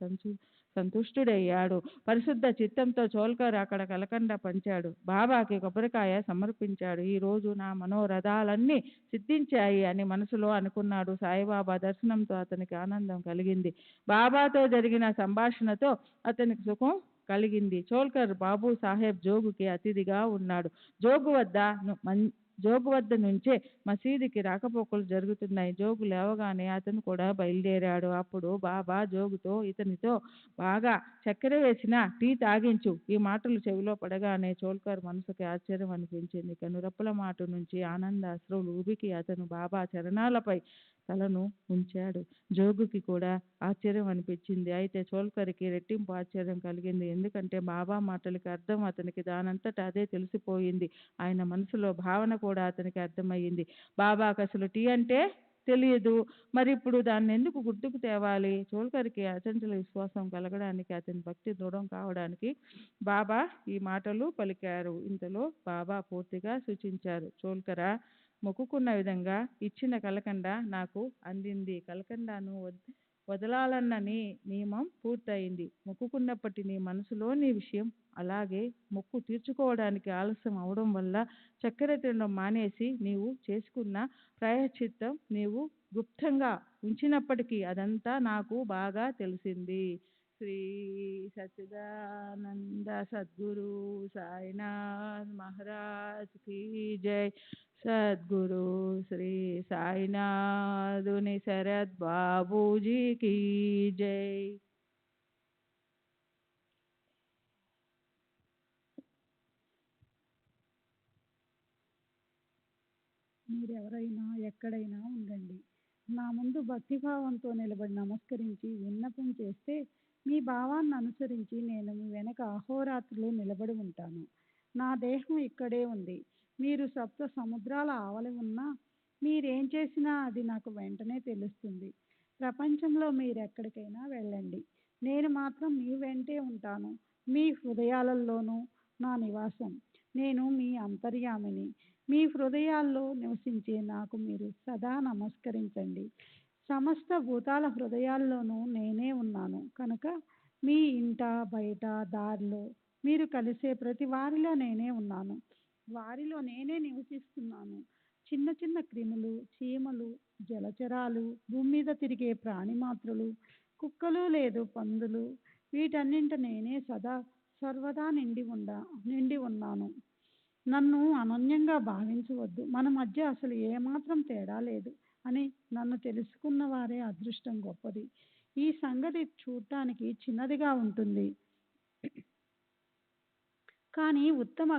[SPEAKER 5] సంతుష్టుడయ్యాడు. పరిశుద్ధ చిత్తంతో చోల్కర్ అక్కడ కలకండ పంచాడు. బాబాకి కొబ్బరికాయ సమర్పించాడు. ఈ రోజు నా మనోరథాలన్నీ సిద్ధించాయి అని మనసులో అనుకున్నాడు. సాయిబాబా దర్శనంతో అతనికి ఆనందం కలిగింది. బాబాతో జరిగిన సంభాషణతో అతనికి సుఖం కలిగింది. చోల్కర్ బాబు సాహెబ్ జోగుకి అతిథిగా ఉన్నాడు. జోగు వద్ద నుంచే మసీదుకి రాకపోకలు జరుగుతున్నాయి. జోగు లేవగానే అతను కూడా బయలుదేరాడు. అప్పుడు బాబా జోగుతో, ఇతనితో బాగా చక్కెర వేసిన టీ తాగించు. ఈ మాటలు చెవిలో పడగానే చోల్కర్ మనసుకి ఆశ్చర్యం అనిపించింది. కనురెప్పల మాట నుంచి ఆనంద అశ్రువులు ఉబికి అతను బాబా చరణాలపై తలను ఉంచాడు. జోగుకి కూడా ఆశ్చర్యం అనిపించింది. అయితే చోల్కర్కి రెట్టింపు ఆశ్చర్యం కలిగింది. ఎందుకంటే బాబా మాటలకి అర్థం అతనికి దానంతట అదే తెలిసిపోయింది. ఆయన మనసులో భావన కూడా అతనికి అర్థమయ్యింది. బాబాకు అసలు టీ అంటే తెలియదు, మరి ఇప్పుడు దాన్ని ఎందుకు గుర్తుకు తేవాలి? చోల్కర్కి అచంచల విశ్వాసం కలగడానికి, అతని భక్తి దృఢం కావడానికి బాబా ఈ మాటలు పలికారు. ఇంతలో బాబా పూర్తిగా సూచించారు. చోల్కరా, మొక్కుకున్న విధంగా ఇచ్చిన కలకండ నాకు అందింది. కలకండను వదలాలన్న నీ నియమం పూర్తయింది. మొక్కుకున్నప్పటి నీ మనసులోని విషయం అలాగే మొక్కు తీర్చుకోవడానికి ఆలస్యం అవడం వల్ల చక్కెర తినడం మానేసి నీవు చేసుకున్న ప్రాయశ్చిత్తం నీవు గుప్తంగా ఉంచినప్పటికీ అదంతా నాకు బాగా తెలిసింది. శ్రీ సచ్చిదానంద సద్గురు సాయినాథ్ మహారాజ్ కీ జై. సద్గురు శ్రీ సాయినాథుని శరత్ బాబూజీ కీ జై.
[SPEAKER 6] మీరెవరైనా ఎక్కడైనా ఉండండి, నా ముందు భక్తిభావంతో నిలబడి నమస్కరించి విన్నపం చేస్తే మీ భావాన్ని అనుసరించి నేను మీ వెనక అహోరాత్రులు నిలబడి ఉంటాను. నా దేహం ఇక్కడే ఉంది. మీరు సప్త సముద్రాల ఆవలి ఉన్నా మీరేం చేసినా అది నాకు వెంటనే తెలుస్తుంది. ప్రపంచంలో మీరెక్కడికైనా వెళ్ళండి, నేను మాత్రం మీ వెంటే ఉంటాను. మీ హృదయాలలోనూ నా నివాసం. నేను మీ అంతర్యామిని. మీ హృదయాల్లో నివసించే నాకు మీరు సదా నమస్కరించండి. సమస్త భూతాల హృదయాల్లోనూ నేనే ఉన్నాను కనుక మీ ఇంట బయట దారిలో మీరు కలిసే ప్రతి వారిలో నేనే ఉన్నాను. వారిలో నేనే నివసిస్తున్నాను. చిన్న చిన్న క్రిములు, చీమలు, జలచరాలు, భూమి మీద తిరిగే ప్రాణిమాత్రలు, కుక్కలు లేదు పందులు, వీటన్నింట నేనే సర్వదా నిండి ఉన్నాను. నన్ను అనన్యంగా భావించవద్దు. మన మధ్య అసలు ఏమాత్రం తేడా లేదు అని నన్ను తెలుసుకున్న వారే అదృష్టం గొప్పది. ఈ సంగతి చూడటానికి చిన్నదిగా ఉంటుంది, కానీ ఉత్తమ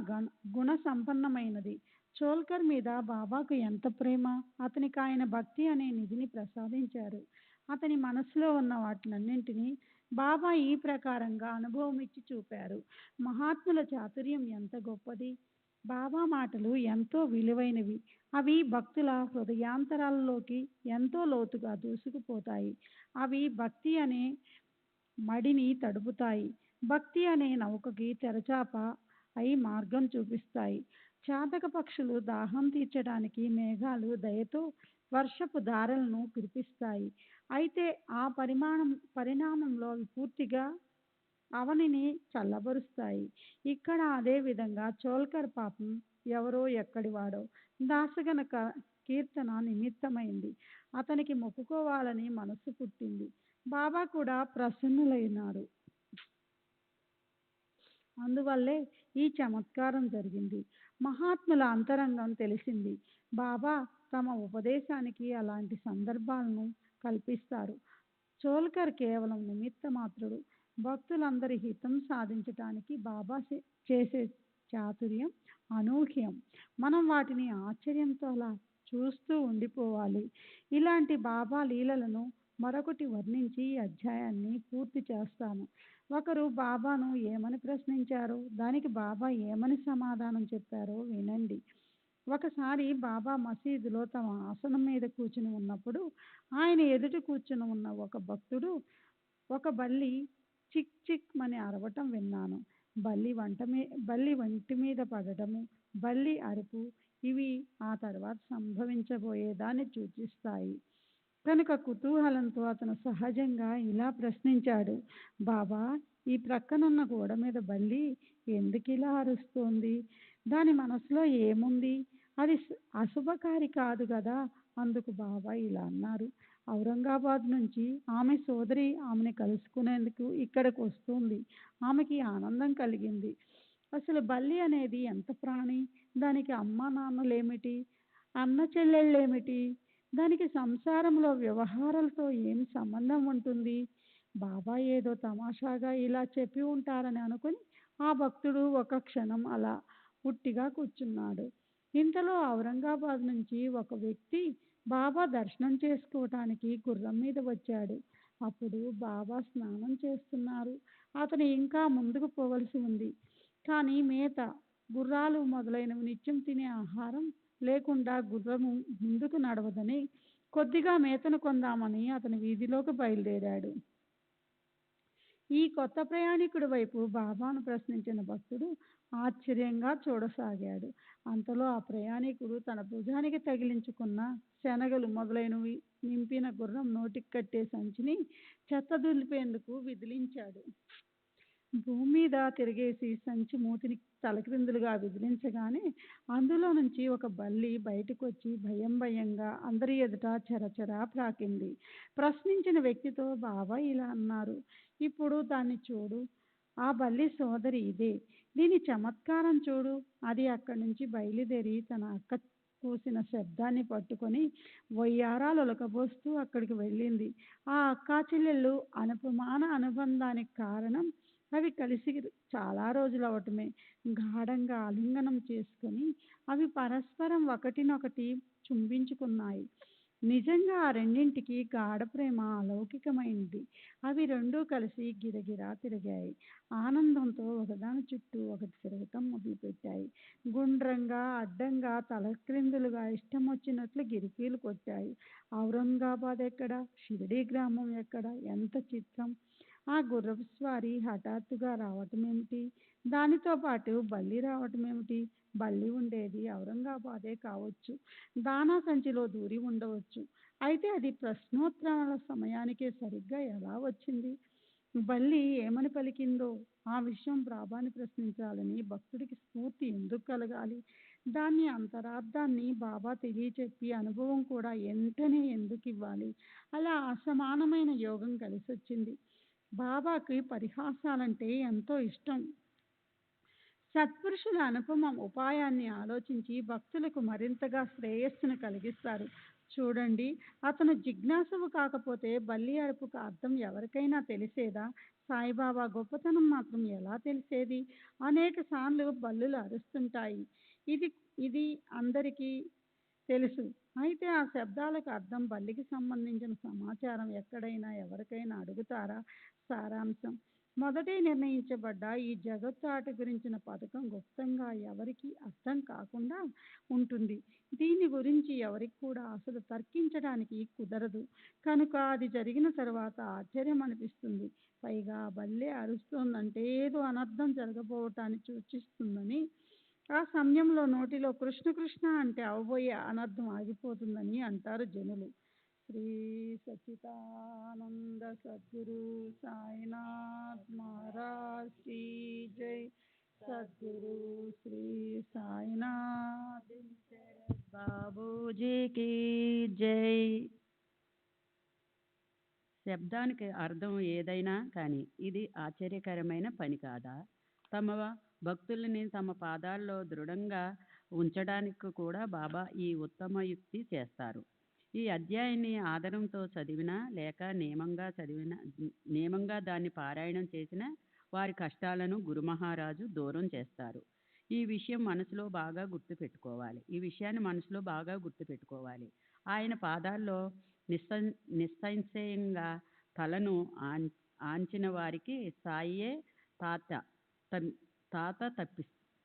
[SPEAKER 6] గుణ సంపన్నమైనది. చోల్కర్ మీద బాబాకు ఎంత ప్రేమ! అతనికి ఆయన భక్తి అనే నిధిని ప్రసాదించారు. అతని మనసులో ఉన్న వాటినన్నింటినీ బాబా ఈ ప్రకారంగా అనుభవం ఇచ్చి చూపారు. మహాత్ముల చాతుర్యం ఎంత గొప్పది! బాబా మాటలు ఎంతో విలువైనవి. అవి భక్తుల హృదయాంతరాలలోకి ఎంతో లోతుగా దూసుకుపోతాయి. అవి భక్తి అనే మడిని తడుపుతాయి. భక్తి అనే నౌకకి తెరచాప అయి మార్గం చూపిస్తాయి. చాతక పక్షులు దాహం తీర్చడానికి మేఘాలు దయతో వర్షపు ధారలను కురిపిస్తాయి. అయితే ఆ పరిణామంలో అవి పూర్తిగా అవనిని చల్లబరుస్తాయి. ఇక్కడ అదే విధంగా చోల్కర్ పాపం ఎవరో ఎక్కడివాడో దాసగన కీర్తన నిమిత్తమైంది. అతనికి మొక్కుకోవాలని మనస్సు పుట్టింది. బాబా కూడా ప్రసన్నులైనారు. అందువల్లే ఈ చమత్కారం జరిగింది. మహాత్ముల అంతరంగం తెలిసింది. బాబా తమ ఉపదేశానికి అలాంటి సందర్భాలను కల్పిస్తారు. చోల్కర్ కేవలం నిమిత్త మాత్రుడు. భక్తులందరి హితం సాధించటానికి బాబా చేసే చాతుర్యం అనూహ్యం. మనం వాటిని ఆశ్చర్యంతో అలా చూస్తూ ఉండిపోవాలి. ఇలాంటి బాబా లీలలను మరొకటి వర్ణించి ఈ అధ్యాయాన్ని పూర్తి చేస్తాను. ఒకరు బాబాను ఏమని ప్రశ్నించారో దానికి బాబా ఏమని సమాధానం చెప్పారో వినండి. ఒకసారి బాబా మసీదులో తమ ఆసనం మీద కూర్చుని ఉన్నప్పుడు ఆయన ఎదుట కూర్చుని ఉన్న ఒక భక్తుడు ఒక బల్లి చిక్ చిక్ మని అరవటం విన్నాను. బల్లి వంటి మీద పడటము, బల్లి అరుపు ఇవి ఆ తర్వాత సంభవించబోయేదాన్ని సూచిస్తాయి. కనుక కుతూహలంతో అతను సహజంగా ఇలా ప్రశ్నించాడు, బాబా, ఈ ప్రక్కనున్న గోడ మీద బల్లి ఎందుకు ఇలా అరుస్తోంది? దాని మనసులో ఏముంది? అది అశుభకారి కాదు కదా? అందుకు బాబా ఇలా అన్నారు, ఔరంగాబాద్ నుంచి ఆమె సోదరి ఆమెను కలుసుకునేందుకు ఇక్కడికి వస్తుంది. ఆమెకి ఆనందం కలిగింది. అసలు బల్లి అనేది ఎంత ప్రాణి? దానికి అమ్మా నాన్నలేమిటి? అన్న చెల్లెళ్ళేమిటి? దానికి సంసారంలో వ్యవహారాలతో ఏం సంబంధం ఉంటుంది? బాబా ఏదో తమాషాగా ఇలా చెప్పి ఉంటారని అనుకుని ఆ భక్తుడు ఒక క్షణం అలా ఉట్టిగా కూర్చున్నాడు. ఇంతలో ఔరంగాబాద్ నుంచి ఒక వ్యక్తి బాబా దర్శనం చేసుకోవటానికి గుర్రం మీద వచ్చాడు. అప్పుడు బాబా స్నానం చేస్తున్నారు. అతను ఇంకా ముందుకు పోవలసి ఉంది. కానీ మేత, గుర్రాలు మొదలైనవి నిత్యం తినే ఆహారం లేకుండా గుర్రము ముందుకు నడవదని కొద్దిగా మేతను కొందామని అతను వీధిలోకి బయలుదేరాడు. ఈ కొత్త ప్రయాణికుడి వైపు బాబాను ప్రశ్నించిన భక్తుడు ఆశ్చర్యంగా చూడసాగాడు. అంతలో ఆ ప్రయాణికుడు తన భుజానికి తగిలించుకున్న శనగలు మొదలైనవి నింపిన గుర్రం నోటికి కట్టే సంచిని చెత్త దులిపేందుకు విదిలించాడు. భూమి మీద తిరిగేసి సంచి మూతిని తలక్రిందులుగా విదిలించగానే అందులో నుంచి ఒక బల్లి బయటకు వచ్చి భయంగా అందరి ఎదుట చరచరా ప్రాకింది. ప్రశ్నించిన వ్యక్తితో బాబా ఇలా అన్నారు, ఇప్పుడు దాన్ని చూడు, ఆ బల్లి సోదరి ఇదే. దీని చమత్కారం చూడు. అది అక్కడి నుంచి బయలుదేరి తన అక్క కూసిన శబ్దాన్ని పట్టుకొని వయ్యారాలు ఒలకబోస్తూ అక్కడికి వెళ్ళింది. ఆ అక్కా చెల్లెళ్ళు అనుపమాన అనుబంధానికి కారణం అవి కలిసి చాలా రోజులు అవటమే. గాఢంగా ఆలింగనం చేసుకొని అవి పరస్పరం ఒకటినొకటి చుంబించుకున్నాయి. నిజంగా ఆ రెండింటికి గాఢ ప్రేమ అలౌకికమైంది. అవి రెండూ కలిసి గిరగిరా తిరిగాయి. ఆనందంతో ఒకదాని చుట్టూ ఒకటి తిరగటం మొదలుపెట్టాయి. గుండ్రంగా, అడ్డంగా, తలక్రిందులుగా ఇష్టం వచ్చినట్లు గిరికీలు కొట్టాయి. ఔరంగాబాద్ ఎక్కడ, షిరిడీ గ్రామం ఎక్కడ? ఎంత చిత్రం! ఆ గుర్రపు స్వారీ హఠాత్తుగా రావటమేమిటి? దానితో పాటు బల్లి రావటమేమిటి? బల్లి ఉండేది ఔరంగాబాదే కావచ్చు. దానా సంచిలో దూరి ఉండవచ్చు. అయితే అది ప్రశ్నోత్తరాల సమయానికే సరిగ్గా ఎలా వచ్చింది? బల్లి ఏమని పలికిందో ఆ విషయం బాబాని ప్రశ్నించాలని భక్తుడికి స్ఫూర్తి ఎందుకు కలగాలి? దాని అంతరార్థాన్ని బాబా తెలియచెప్పి అనుభవం కూడా వెంటనే ఎందుకు ఇవ్వాలి? అలా అసమానమైన యోగం కలిసొచ్చింది. బాబాకి పరిహాసాలంటే ఎంతో ఇష్టం. సత్పురుషుల అనుపమ ఉపాయాన్ని ఆలోచించి భక్తులకు మరింతగా శ్రేయస్సును కలిగిస్తారు. చూడండి, అతను జిజ్ఞాసువు కాకపోతే బల్లి అరుపుకు అర్థం ఎవరికైనా తెలిసేదా? సాయిబాబా గొప్పతనం మాత్రం ఎలా తెలిసేది? అనేక సార్లు బల్లులు అరుస్తుంటాయి. ఇది ఇది అందరికీ తెలుసు. అయితే ఆ శబ్దాలకు అర్థం, బల్లికి సంబంధించిన సమాచారం ఎక్కడైనా ఎవరికైనా అడుగుతారా? సారాంశం: మొదటే నిర్ణయించబడ్డ ఈ జగత్తు ఆట గురించిన పథకం గుప్తంగా ఎవరికీ అర్థం కాకుండా ఉంటుంది. దీని గురించి ఎవరికి కూడా అసలు తర్కించడానికి కుదరదు. కనుక అది జరిగిన తర్వాత ఆశ్చర్యం అనిపిస్తుంది. పైగా బల్లె అరుస్తోందంటే ఏదో అనర్థం జరగబోవటాన్ని సూచిస్తుందని, ఆ సమయంలో నోటిలో కృష్ణ కృష్ణ అంటే అవబోయే అనర్థం ఆగిపోతుందని అంటారు జనులు. శ్రీ సచ్చిదానంద సద్గురు సాయినాథ్ మహారాజ్ కి జై. సద్గురు శ్రీ సాయినాథ్
[SPEAKER 7] బాబూజీకి జై. శబ్దానికి అర్థం ఏదైనా కానీ ఇది ఆశ్చర్యకరమైన పని కాదా? తమ భక్తులని తమ పాదాల్లో దృఢంగా ఉంచడానికి కూడా బాబా ఈ ఉత్తమ యుక్తి చేస్తారు. ఈ అధ్యాయాన్ని ఆదరంతో చదివినా లేక నియమంగా దాన్ని పారాయణం చేసిన వారి కష్టాలను గురుమహారాజు దూరం చేస్తారు. ఈ విషయాన్ని మనసులో బాగా గుర్తుపెట్టుకోవాలి. ఆయన పాదాల్లో నిస్సంశయంగా తలను ఆంచిన వారికి సాయియే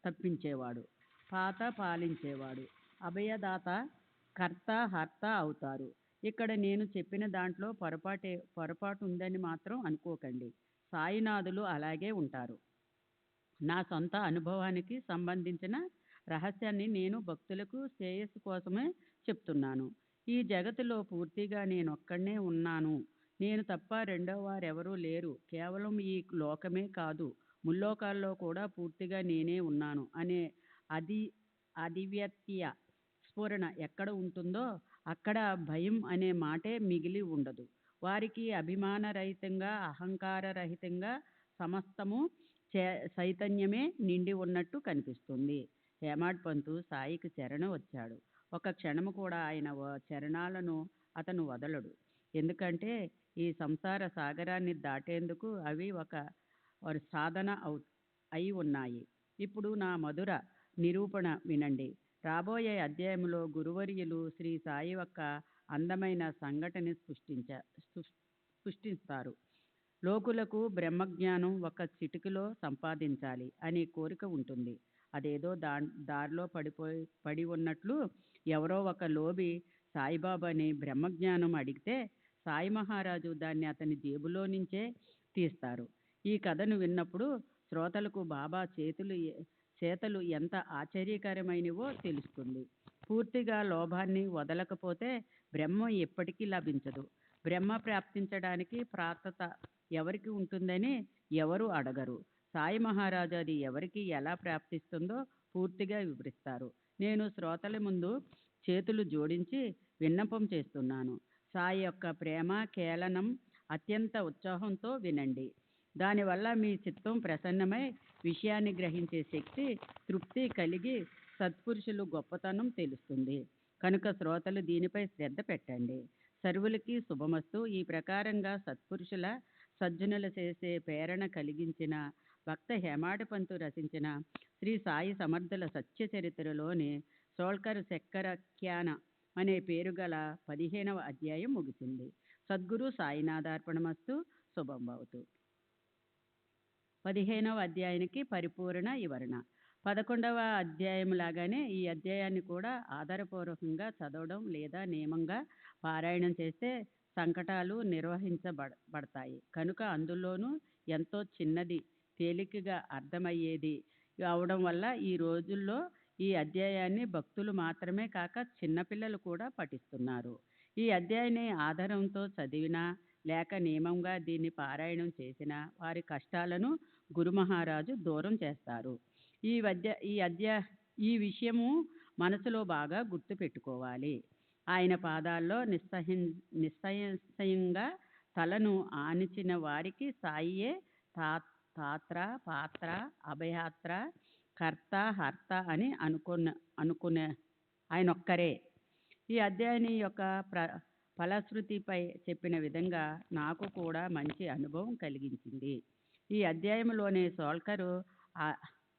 [SPEAKER 7] తప్పించేవాడు, పాత పాలించేవాడు, అభయదాత, కర్త, హర్త అవుతారు. ఇక్కడ నేను చెప్పిన దాంట్లో పొరపాటు ఉందని మాత్రం అనుకోకండి. సాయినాథులు అలాగే ఉంటారు. నా సొంత అనుభవానికి సంబంధించిన రహస్యాన్ని నేను భక్తులకు శ్రేయస్సు కోసమే చెప్తున్నాను. ఈ జగత్తులో పూర్తిగా నేనొక్కడే ఉన్నాను. నేను తప్ప రెండో వారెవరూ లేరు. కేవలం ఈ లోకమే కాదు, ముల్లోకాల్లో కూడా పూర్తిగా నేనే ఉన్నాను అనే అదివ్యక్తీయ స్ఫురణ ఎక్కడ ఉంటుందో అక్కడ భయం అనే మాటే మిగిలి ఉండదు. వారికి అభిమానరహితంగా, అహంకారరహితంగా సమస్తము చైతన్యమే నిండి ఉన్నట్టు కనిపిస్తుంది. హేమాడ్ పంతు సాయికి శరణ వచ్చాడు. ఒక క్షణము కూడా ఆయన చరణాలను అతను వదలడు. ఎందుకంటే ఈ సంసార సాగరాన్ని దాటేందుకు అవి ఒక సాధన అయి ఉన్నాయి. ఇప్పుడు నా మధుర నిరూపణ వినండి. రాబోయే అధ్యాయంలో గురువర్యులు శ్రీ సాయి యొక్క అందమైన సంఘటన సృష్టిస్తారు. లోకులకు బ్రహ్మజ్ఞానం ఒక చిటికలో సంపాదించాలి అనే కోరిక ఉంటుంది. అదేదో దారిలో పడి ఉన్నట్లు ఎవరో ఒక లోబి సాయిబాబాని బ్రహ్మజ్ఞానం అడిగితే సాయి మహారాజు దాన్ని అతని జేబులో నుంచే తీస్తారు. ఈ కథను విన్నప్పుడు శ్రోతలకు బాబా చేతలు ఎంత ఆశ్చర్యకరమైనవో తెలుస్తుంది. పూర్తిగా లోభాన్ని వదలకపోతే బ్రహ్మ ఎప్పటికీ లభించదు. బ్రహ్మ ప్రాప్తించడానికి ప్రాప్తత ఎవరికి ఉంటుందని ఎవరు అడగరు. సాయి మహారాజు అది ఎవరికి ఎలా ప్రాప్తిస్తుందో పూర్తిగా వివరిస్తారు. నేను శ్రోతల ముందు చేతులు జోడించి విన్నపం చేస్తున్నాను. సాయి యొక్క ప్రేమ కేళనం అత్యంత ఉత్సాహంతో వినండి. దానివల్ల మీ చిత్తం ప్రసన్నమై విషయాన్ని గ్రహించే శక్తి, తృప్తి కలిగి సత్పురుషులు గొప్పతనం తెలుస్తుంది. కనుక శ్రోతలు దీనిపై శ్రద్ధ పెట్టండి. సర్వులకి శుభమస్తు. ఈ ప్రకారంగా సత్పురుషుల సజ్జనులు చేసే ప్రేరణ కలిగించిన భక్త హేమాడి పంతు రచించిన శ్రీ సాయి సమర్థుల సత్య చరిత్రలోని సోల్కర్ చక్రఖ్యాన అనే పేరు గల 15వ అధ్యాయం ముగిసింది. సద్గురు సాయినాథార్పణమస్తు. శుభం భవతు. 15వ అధ్యాయానికి పరిపూర్ణ వివరణ. 11వ అధ్యాయం లాగానే ఈ అధ్యాయాన్ని కూడా ఆధారపూర్వకంగా చదవడం లేదా నియమంగా పారాయణం చేస్తే సంకటాలు నిర్వహించబడతాయి. కనుక అందులోనూ ఎంతో చిన్నది, తేలికగా అర్థమయ్యేది అవడం వల్ల ఈ రోజుల్లో ఈ అధ్యాయాన్ని భక్తులు మాత్రమే కాక చిన్నపిల్లలు కూడా పఠిస్తున్నారు. ఈ అధ్యాయాన్ని ఆధారంతో చదివినా లేక నియమంగా దీన్ని పారాయణం చేసినా వారి కష్టాలను గురు మహారాజు దూరం చేస్తారు. ఈ విషయము మనసులో బాగా గుర్తు పెట్టుకోవాలి. ఆయన పాదాల్లో నిస్సంశయంగా తలను ఆనిచిన వారికి సాయియే తాత్ర, పాత్ర, అభయాత్ర, కర్త, హర్త అని అనుకునే ఆయనొక్కరే. ఈ అధ్యాయాన్ని యొక్క ఫలశ్రుతిపై చెప్పిన విధంగా నాకు కూడా మంచి అనుభవం కలిగించింది. ఈ అధ్యాయంలోని సోల్కరు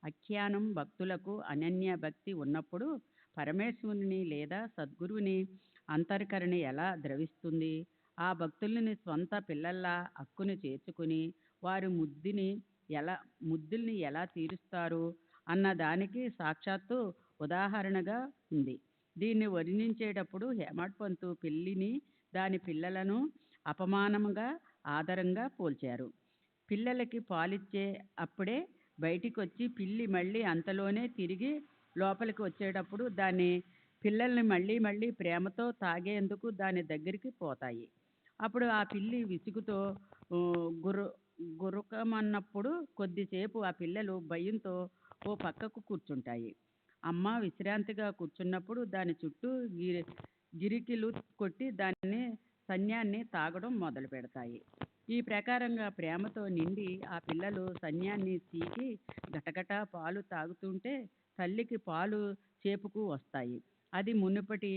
[SPEAKER 7] ఆఖ్యానం భక్తులకు అనన్య భక్తి ఉన్నప్పుడు పరమేశ్వరుని లేదా సద్గురువుని అంతర్కరణ ఎలా ద్రవిస్తుంది, ఆ భక్తులని స్వంత పిల్లల్లా హక్కుని చేర్చుకుని వారి ముద్దుల్ని ఎలా తీరుస్తారు అన్న దానికి సాక్షాత్తు ఉదాహరణగా ఉంది. దీన్ని వర్ణించేటప్పుడు హేమాడ్ పంతు పిల్లిని దాని పిల్లలను అపమానంగా ఆదరంగా పోల్చారు. పిల్లలకి పాలిచ్చే అప్పుడే బయటికి వచ్చి పిల్లి మళ్ళీ అంతలోనే తిరిగి లోపలికి వచ్చేటప్పుడు దాని పిల్లల్ని మళ్ళీ మళ్ళీ ప్రేమతో తాగేందుకు దాని దగ్గరికి పోతాయి. అప్పుడు ఆ పిల్లి విసుగుతో గురకమన్నప్పుడు కొద్దిసేపు ఆ పిల్లలు భయంతో ఓ పక్కకు కూర్చుంటాయి. అమ్మ విశ్రాంతిగా కూర్చున్నప్పుడు దాని చుట్టూ గిరికిలు కొట్టి దాని సన్యాన్ని తాగడం మొదలు పెడతాయి. ఈ ప్రకారంగా ప్రేమతో నిండి ఆ పిల్లలు సన్యాన్ని చీకి గటగట పాలు తాగుతుంటే తల్లికి పాలు చేపుకు వస్తాయి. అది మునుపటి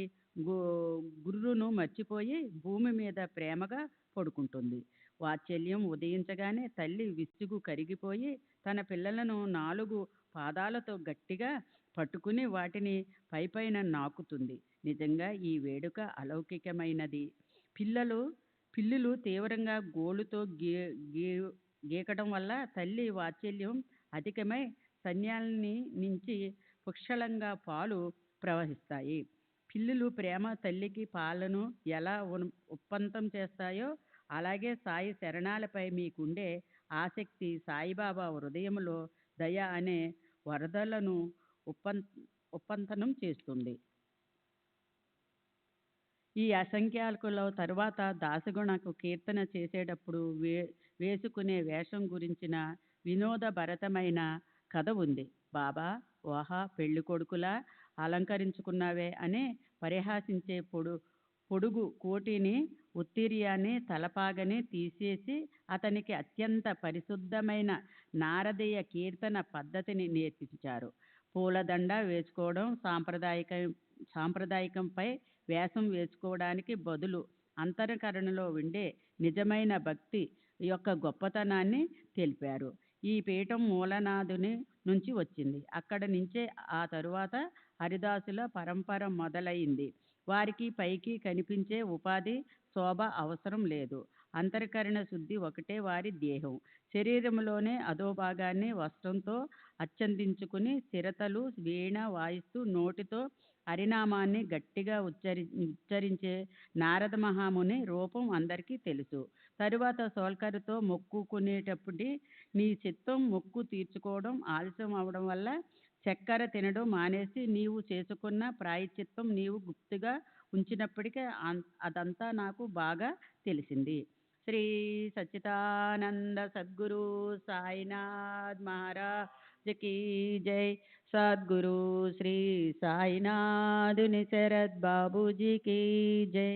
[SPEAKER 7] గుర్రును మర్చిపోయి భూమి మీద ప్రేమగా పడుకుంటుంది. వాత్సల్యం ఉదయించగానే తల్లి విసుగు కరిగిపోయి తన పిల్లలను 4 పాదాలతో గట్టిగా పట్టుకుని వాటిని పైపైన నాకుతుంది. నిజంగా ఈ వేడుక అలౌకికమైనది. పిల్లులు తీవ్రంగా గోలుతో గీకడం వల్ల తల్లి వాత్సల్యం అధికమై సన్యాల్ని నుంచి పుష్కలంగా పాలు ప్రవహిస్తాయి. పిల్లులు ప్రేమ తల్లికి పాలను ఎలా ఉప్పంతం చేస్తాయో అలాగే సాయి శరణాలపై మీకుండే ఆసక్తి సాయిబాబా హృదయంలో దయ అనే వరదలను ఉప్పంతనం చేస్తుంది. ఈ అసంఖ్యాకుల తరువాత దాసగుణకు కీర్తన చేసేటప్పుడు వేసుకునే వేషం గురించిన వినోదభరితమైన కథ ఉంది. బాబా ఓహా పెళ్లి కొడుకులా అలంకరించుకున్నావే అని పరిహాసించే పొడుగు కోటిని ఉత్తరీయాన్ని తలపాగని తీసేసి అతనికి అత్యంత పరిశుద్ధమైన నారదీయ కీర్తన పద్ధతిని నేర్పించారు. పూలదండ వేసుకోవడం సాంప్రదాయకంపై వేషం వేసుకోవడానికి బదులు అంతఃకరణలో ఉండే నిజమైన భక్తి యొక్క గొప్పతనాన్ని తెలిపారు. ఈ పీఠం మూలనాథుని నుంచి వచ్చింది. అక్కడి నుంచే ఆ తరువాత హరిదాసుల పరంపర మొదలైంది. వారికి పైకి కనిపించే ఉపాధి శోభ అవసరం లేదు. అంతఃకరణ శుద్ధి ఒకటే వారి ధ్యేయం. శరీరంలోనే అధోభాగాన్ని వస్త్రంతో అచ్చందించుకుని చిరతలు వీణ వాయిస్తూ నోటితో హరినామాన్ని గట్టిగా ఉచ్చరించే నారద మహాముని రూపం అందరికీ తెలుసు. తరువాత సోల్కర్తో మొక్కుకునేటప్పటి నీ చిత్తం మొక్కు తీర్చుకోవడం ఆలస్యం అవడం వల్ల చక్కెర తినడం మానేసి నీవు చేసుకున్న ప్రాయశ్చిత్తం నీవు గుప్తుగా ఉంచినప్పటికీ అదంతా నాకు బాగా తెలిసింది. శ్రీ సచ్చిదానంద సద్గురు సాయినాథ్ మహారాజ్ కీ జై. సద్గురు శ్రీ సాయినాథుని శరత్ బాబూజీ కీ జై.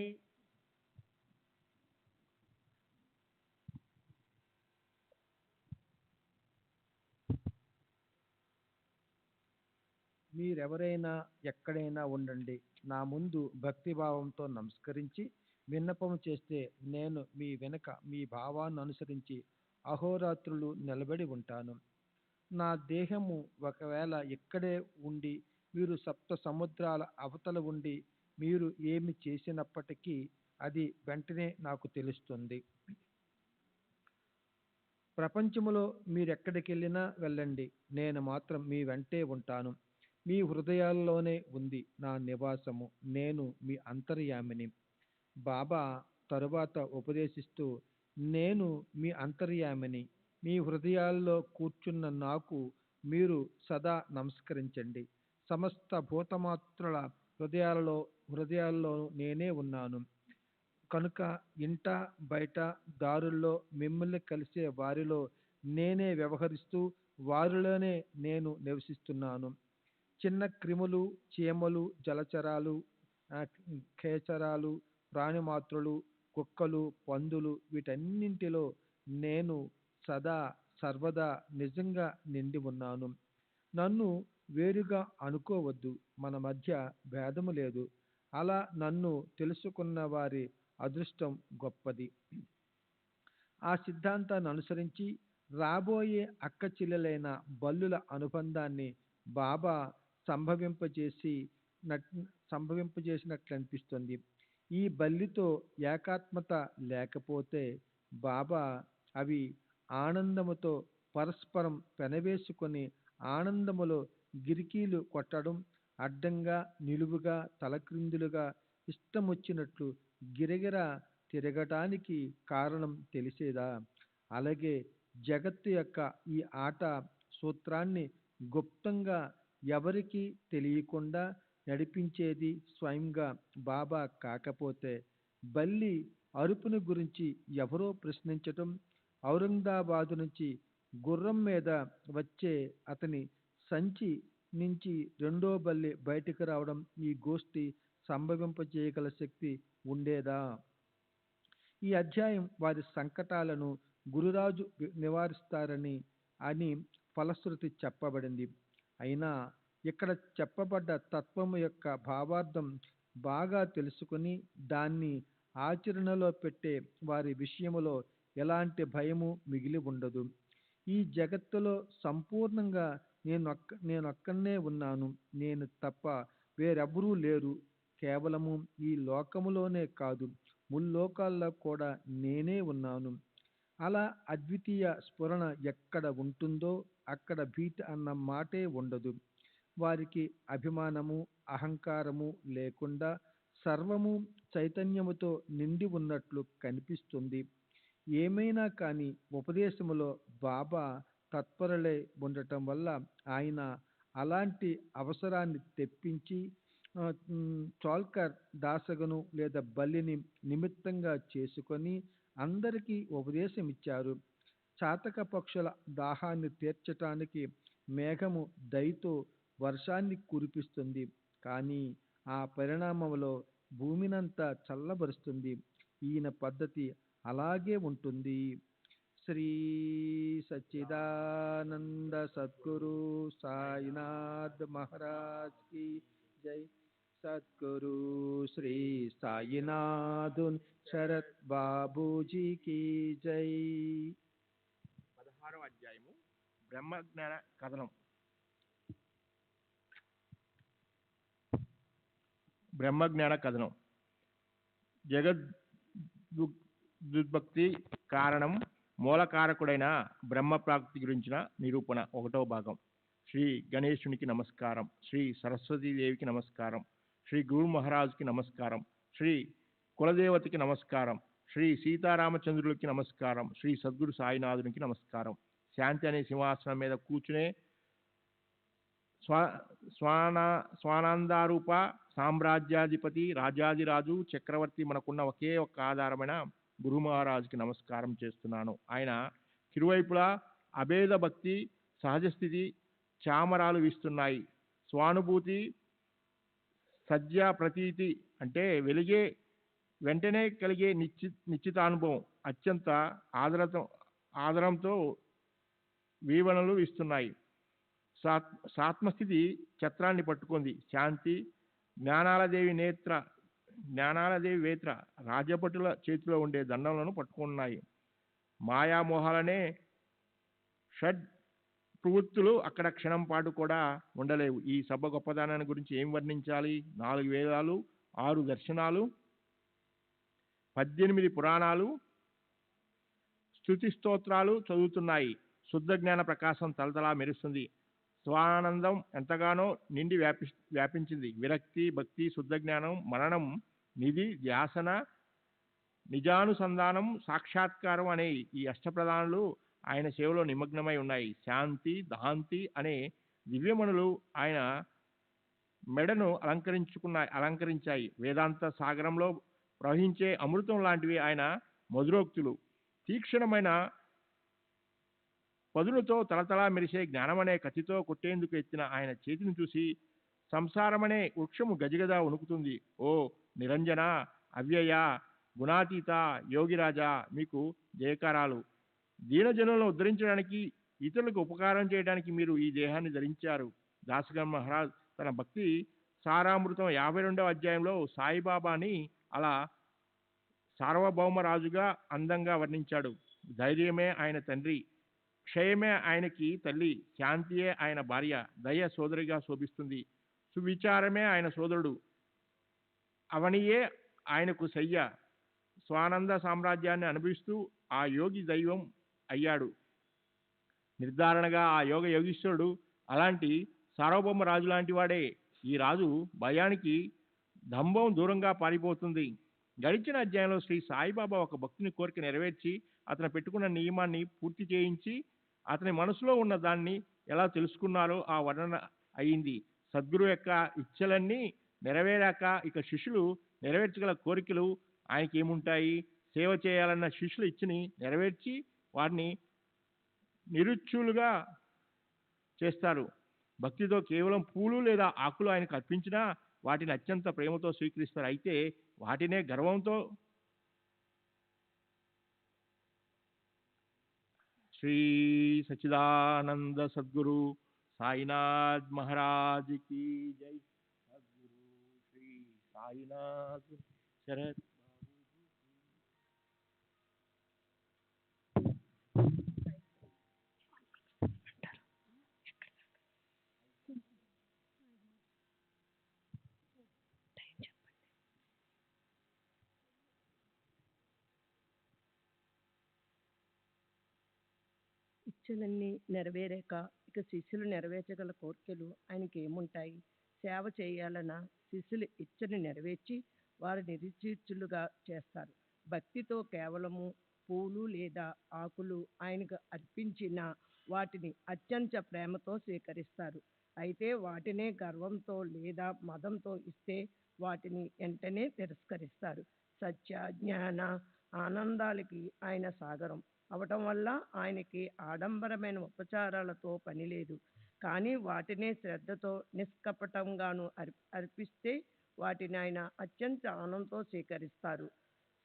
[SPEAKER 8] మీరెవరైనా ఎక్కడైనా ఉండండి, నా ముందు భక్తిభావంతో నమస్కరించి విన్నపం చేస్తే నేను మీ వెనుక మీ భావాన్ని అనుసరించి అహోరాత్రులు నిలబడి ఉంటాను. నా దేహము ఒకవేళ ఇక్కడే ఉండి మీరు సప్త సముద్రాల అవతల ఉండి మీరు ఏమి చేసినప్పటికీ అది వెంటనే నాకు తెలుస్తుంది. ప్రపంచంలో మీరెక్కడికి వెళ్ళినా వెళ్ళండి, నేను మాత్రం మీ వెంటే ఉంటాను. మీ హృదయాల్లోనే ఉంది నా నివాసము. నేను మీ అంతర్యామిని. బాబా తరువాత ఉపదేశిస్తూ, నేను మీ అంతర్యామిని. మీ హృదయాల్లో కూర్చున్న నాకు మీరు సదా నమస్కరించండి. సమస్త భూతమాత్రుల హృదయాల్లో నేనే ఉన్నాను కనుక ఇంట బయట దారుల్లో మిమ్మల్ని కలిసే వారిలో నేనే వ్యవహరిస్తూ వారిలోనే నేను నివసిస్తున్నాను. చిన్న క్రిములు, చీమలు, జలచరాలు, ఖేచరాలు, ప్రాణిమాత్రులు, కుక్కలు, పందులు వీటన్నింటిలో నేను సదా సర్వదా నిజంగా నిండి ఉన్నాను. నన్ను వేరుగా అనుకోవద్దు. మన మధ్య భేదము లేదు. అలా నన్ను తెలుసుకున్న వారి అదృష్టం గొప్పది. ఆ సిద్ధాంతాన్ని అనుసరించి రాబోయే అక్క చెల్లెలైన బల్లుల అనుబంధాన్ని బాబా సంభవింపజేసినట్లు అనిపిస్తుంది. ఈ బల్లితో ఏకాత్మత లేకపోతే బాబా అవి ఆనందముతో పరస్పరం పెనవేసుకొని ఆనందములో గిరికీలు కొట్టడం, అడ్డంగా నిలువుగా తలక్రిందులుగా ఇష్టమొచ్చినట్లు గిరగిరా తిరగటానికి కారణం తెలిసేదా? అలాగే జగత్తు యొక్క ఈ ఆట సూత్రాన్ని గుప్తంగా ఎవరికీ తెలియకుండా నడిపించేది స్వయంగా బాబా కాకపోతే బల్లి అరుపుని గురించి ఎవరో ప్రశ్నించటం, ఔరంగాబాదు నుంచి గుర్రం మీద వచ్చే అతని సంచి నుంచి రెండో బల్లి బయటికి రావడం ఈ గోష్ఠి సంభవింపజేయగల శక్తి ఉండేదా? ఈ అధ్యాయం వారి సంకటాలను గురురాజు నివారిస్తారని అని ఫలశ్రుతి చెప్పబడింది. అయినా ఇక్కడ చెప్పబడ్డ తత్వము యొక్క భావార్థం బాగా తెలుసుకుని దాన్ని ఆచరణలో పెట్టే వారి విషయములో ఎలాంటి భయము మిగిలి ఉండదు. ఈ జగత్తులో సంపూర్ణంగా నేనొక్కనే ఉన్నాను. నేను తప్ప వేరెవ్వరూ లేరు. కేవలము ఈ లోకములోనే కాదు, ముల్లోకాల్లో కూడా నేనే ఉన్నాను. అలా అద్వితీయ స్ఫురణ ఎక్కడ ఉంటుందో అక్కడ భీతి అన్న మాటే ఉండదు. వారికి అభిమానము, అహంకారము లేకుండా సర్వము చైతన్యముతో నిండి ఉన్నట్లు కనిపిస్తుంది. ఏమైనా కానీ ఉపదేశములో బాబా తత్పరులై ఉండటం వల్ల ఆయన అలాంటి అవసరాన్ని తెప్పించి చోల్కర్ దాసగను లేదా బల్లిని నిమిత్తంగా చేసుకొని అందరికీ ఉపదేశం ఇచ్చారు. చాతక పక్షుల దాహాన్ని తీర్చటానికి మేఘము దయతో వర్షాన్ని కురిపిస్తుంది, కానీ ఆ పరిణామంలో భూమినంతా చల్లబరుస్తుంది. ఈయన పద్ధతి అలాగే ఉంటుంది. శ్రీ సచ్చిదానంద సద్గురు సాయినాథ్ మహారాజ్ కి జై. సద్గురు శ్రీ సాయినాథున్ శరత్ బాబూజీ కి జై.
[SPEAKER 9] 16వ అధ్యాయము బ్రహ్మజ్ఞాన కథనం. బ్రహ్మజ్ఞాన కథనం. జగద్భక్తి కారణం మూలకారకుడైన బ్రహ్మ ప్రాప్తి గురించిన నిరూపణ. 1వ భాగం. శ్రీ గణేశునికి నమస్కారం. శ్రీ సరస్వతీదేవికి నమస్కారం. శ్రీ గురు మహారాజుకి నమస్కారం. శ్రీ కులదేవతకి నమస్కారం. శ్రీ సీతారామచంద్రులకి నమస్కారం. శ్రీ సద్గురు సాయినాథునికి నమస్కారం. శాంతి అనే సింహాసనం మీద కూర్చునే స్వానందారూప సామ్రాజ్యాధిపతి రాజాదిరాజు చక్రవర్తి మనకున్న ఒకే ఒక్క ఆధారమైన గురు మహారాజుకి నమస్కారం చేస్తున్నాను. ఆయన ఇరువైపులా అభేద భక్తి సహజస్థితి చామరాలు వీస్తున్నాయి. స్వానుభూతి సజ్జ ప్రతీతి అంటే వెలిగే వెంటనే కలిగే నిశ్చితానుభవం అత్యంత ఆదరంతో వీవనలు ఇస్తున్నాయి. సాత్మస్థితి ఛత్రాన్ని పట్టుకుంది. శాంతి జ్ఞానాలదేవి వేత్ర రాజభటుల చేతిలో ఉండే దండములను పట్టుకున్నాయి. మాయామోహాలనే షడ్ ప్రవృత్తులు అక్కడ క్షణం పాటు కూడా ఉండలేవు. ఈ సభ గొప్పదానాన్ని గురించి ఏం వర్ణించాలి? 4 వేదాలు, 6 దర్శనాలు, 18 పురాణాలు, స్తుతి స్తోత్రాలు చదువుతున్నాయి. శుద్ధ జ్ఞాన ప్రకాశం తలతలా మెరుస్తుంది. స్వానందం ఎంతగానో నిండి వ్యాపించింది. విరక్తి, భక్తి, శుద్ధ జ్ఞానం, మరణం, నిధి, ధ్యాసన, నిజానుసంధానం, సాక్షాత్కారం అనే ఈ అష్టప్రధానాలు ఆయన సేవలో నిమగ్నమై ఉన్నాయి. శాంతి, దాంతి అనే దివ్యమణులు ఆయన మెడను అలంకరించాయి. వేదాంత సాగరంలో ప్రవహించే అమృతం లాంటివి ఆయన మధురోక్తులు. తీక్షణమైన పదులతో తలతలా మెరిసే జ్ఞానమనే కత్తితో కొట్టేందుకు ఎత్తిన ఆయన చేతిని చూసి సంసారమనే వృక్షము గజగజ వణుకుతుంది. ఓ నిరంజన, అవ్యయ, గుణాతీత, యోగిరాజా మీకు జయకారాలు. దీనజనులను ఉద్ధరించడానికి, ఇతరులకు ఉపకారం చేయడానికి మీరు ఈ దేహాన్ని ధరించారు. దాసగన్ మహారాజ్ తన భక్తి సారామృతం 52వ అధ్యాయంలో సాయిబాబాని అలా సార్వభౌమరాజుగా అందంగా వర్ణించాడు. ధైర్యమే ఆయన తండ్రి, క్షయమే ఆయనకి తల్లి, శాంతియే ఆయన భార్య, దయ సోదరిగా శోభిస్తుంది, సువిచారమే ఆయన సోదరుడు, అవనియే ఆయనకు శయ్య. స్వానంద సామ్రాజ్యాన్ని అనుభవిస్తూ ఆ యోగి దైవం అయ్యాడు. నిర్ధారణగా ఆ యోగీశ్వరుడు అలాంటి సార్వభౌమ రాజు లాంటి వాడే. ఈ రాజు భయానికి దంభం దూరంగా పారిపోతుంది. గడిచిన అధ్యాయంలో శ్రీ సాయిబాబా ఒక భక్తుని కోరిక నెరవేర్చి అతను పెట్టుకున్న నియమాన్ని పూర్తి చేయించి అతని మనసులో ఉన్న దాన్ని ఎలా తెలుసుకున్నారో ఆ వర్ణన అయింది. సద్గురు యొక్క ఇచ్చలన్నీ నెరవేరాక ఇక శిష్యులు నెరవేర్చగల కోరికలు ఆయనకి ఏముంటాయి? సేవ చేయాలన్న శిష్యుల ఇచ్చని నెరవేర్చి వారిని నిరుచ్చులుగా చేస్తారు. భక్తితో కేవలం పూలు లేదా ఆకులు ఆయనకు అర్పించినా వాటిని అత్యంత ప్రేమతో స్వీకరిస్తారు. అయితే వాటినే గర్వంతో శ్రీ సచ్చిదానంద సద్గురు సాయినాథ్ మహారాజ్ की जय. सद्गुरु श्री साईनाथ शरद
[SPEAKER 10] ఇచ్చలన్నీ నెరవేరాక ఇక శిష్యులు నెరవేర్చగల కోరికలు ఆయనకి ఏముంటాయి? సేవ చేయాలన్న శిష్యులు ఇచ్చని నెరవేర్చి వారు నిరుచిచ్చులుగా చేస్తారు. భక్తితో కేవలము పూలు లేదా ఆకులు ఆయనకు అర్పించిన వాటిని అత్యంత ప్రేమతో స్వీకరిస్తారు. అయితే వాటినే గర్వంతో లేదా మదంతో ఇస్తే వాటిని వెంటనే తిరస్కరిస్తారు. సత్య, జ్ఞాన, ఆనందాలకి ఆయన సాగరం అవటం వల్ల ఆయనకి ఆడంబరమైన ఉపచారాలతో పని లేదు. కానీ వాటినే శ్రద్ధతో నిష్కపటంగాను అర్పిస్తే వాటిని ఆయన అత్యంత ఆనందంతో స్వీకరిస్తారు.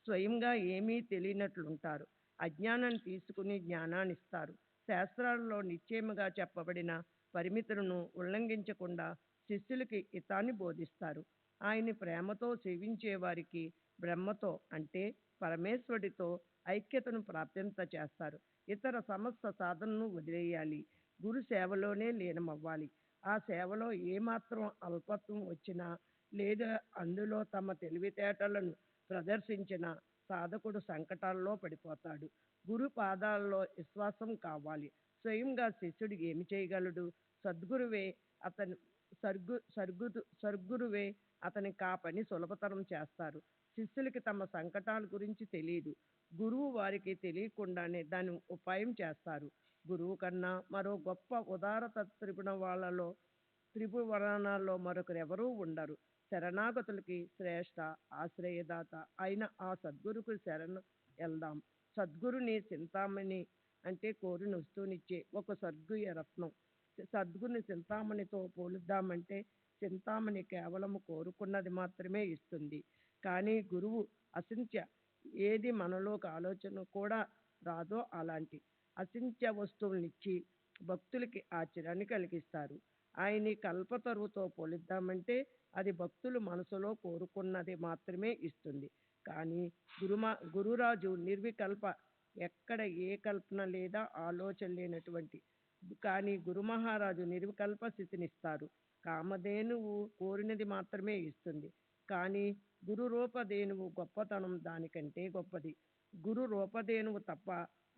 [SPEAKER 10] స్వయంగా ఏమీ తెలియనట్లుంటారు. అజ్ఞానాన్ని తీసుకుని జ్ఞానాన్ని ఇస్తారు. శాస్త్రాలలో నిశ్చయముగా చెప్పబడిన పరిమితులను ఉల్లంఘించకుండా శిష్యులకి హితాన్ని బోధిస్తారు. ఆయన్ని ప్రేమతో సేవించే వారికి బ్రహ్మతో అంటే పరమేశ్వరుడితో ఐక్యతను ప్రాప్తింప చేస్తారు. ఇతర సమస్త సాధనను వదిలేయాలి. గురు సేవలోనే లీనమవ్వాలి. ఆ సేవలో ఏమాత్రం అల్పత్వం వచ్చినా లేదా అందులో తమ తెలివితేటలను ప్రదర్శించిన సాధకుడు సంకటాల్లో పడిపోతాడు. గురు పాదాల్లో విశ్వాసం కావాలి. స్వయంగా శిష్యుడు ఏమి చేయగలడు? సద్గురువే అతని సద్గురువే అతనికి ఆ పని సులభతరం చేస్తారు. శిష్యులకి తమ సంకటాల గురించి తెలియదు. గురువు వారికి తెలియకుండానే దాని ఉపాయం చేస్తారు. గురువు కన్నా మరో గొప్ప ఉదారత త్రిభువనాల్లో మరొకరెవరూ ఉండరు. శరణాగతులకి శ్రేష్ఠ ఆశ్రయదాత అయిన ఆ సద్గురుకు శరణు వెళ్దాం. సద్గురుని చింతామణి అంటే కోరిన వస్తువునిచ్చే ఒక స్వర్గీయ రత్నం. సద్గురుని చింతామణితో పోలుద్దామంటే చింతామణి కేవలం కోరుకున్నది మాత్రమే ఇస్తుంది. కానీ గురువు అసించ ఏది మనలోకి ఆలోచన కూడా రాదో అలాంటి అసించ వస్తువులనిచ్చి భక్తులకి ఆశ్చర్యాన్ని కలిగిస్తారు. ఆయన్ని కల్పతరువుతో పోలిద్దామంటే అది భక్తులు మనసులో కోరుకున్నది మాత్రమే ఇస్తుంది. కానీ గురురాజు నిర్వికల్ప, ఎక్కడ ఏ కల్పన లేదా ఆలోచన లేనటువంటి. కానీ గురు మహారాజు నిర్వికల్ప స్థితినిస్తారు. కామధేనువు కోరినది మాత్రమే ఇస్తుంది. కానీ గురు రూపధేనువు గొప్పతనం దానికంటే గొప్పది. గురు రూపధేనువు తప్ప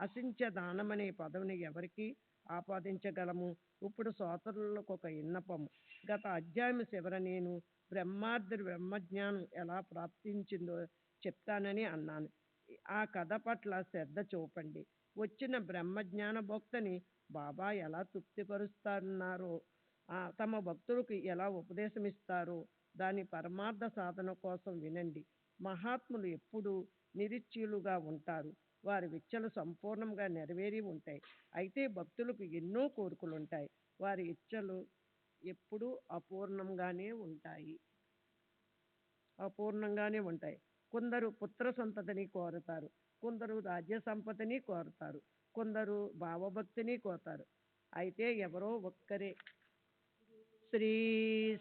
[SPEAKER 10] అసించ దానమనే పదవిని ఎవరికి ఆపాదించగలము? ఇప్పుడు సోదరులకు ఒక విన్నపము. గత అధ్యాయం చివర నేను బ్రహ్మజ్ఞానం ఎలా ప్రాప్తించిందో చెప్తానని అన్నాను. ఆ కథ పట్ల శ్రద్ధ చూపండి. వచ్చిన బ్రహ్మజ్ఞాన భక్తుని బాబా ఎలా తృప్తిపరుస్తున్నారో, తమ భక్తులకు ఎలా ఉపదేశమిస్తారో దాని పరమార్థ సాధన కోసం వినండి. మహాత్ములు ఎప్పుడూ నిరీచ్యులుగా ఉంటారు. వారి ఇచ్చలు సంపూర్ణంగా నెరవేరి ఉంటాయి. అయితే భక్తులకు ఎన్నో కోరికలు ఉంటాయి. వారి ఇచ్చలు ఎప్పుడూ అపూర్ణంగానే ఉంటాయి. కొందరు పుత్ర సంతతిని కోరుతారు, కొందరు రాజ్య సంపదని కోరుతారు, కొందరు భావభక్తిని కోరుతారు. అయితే ఎవరో ఒక్కరే శ్రీ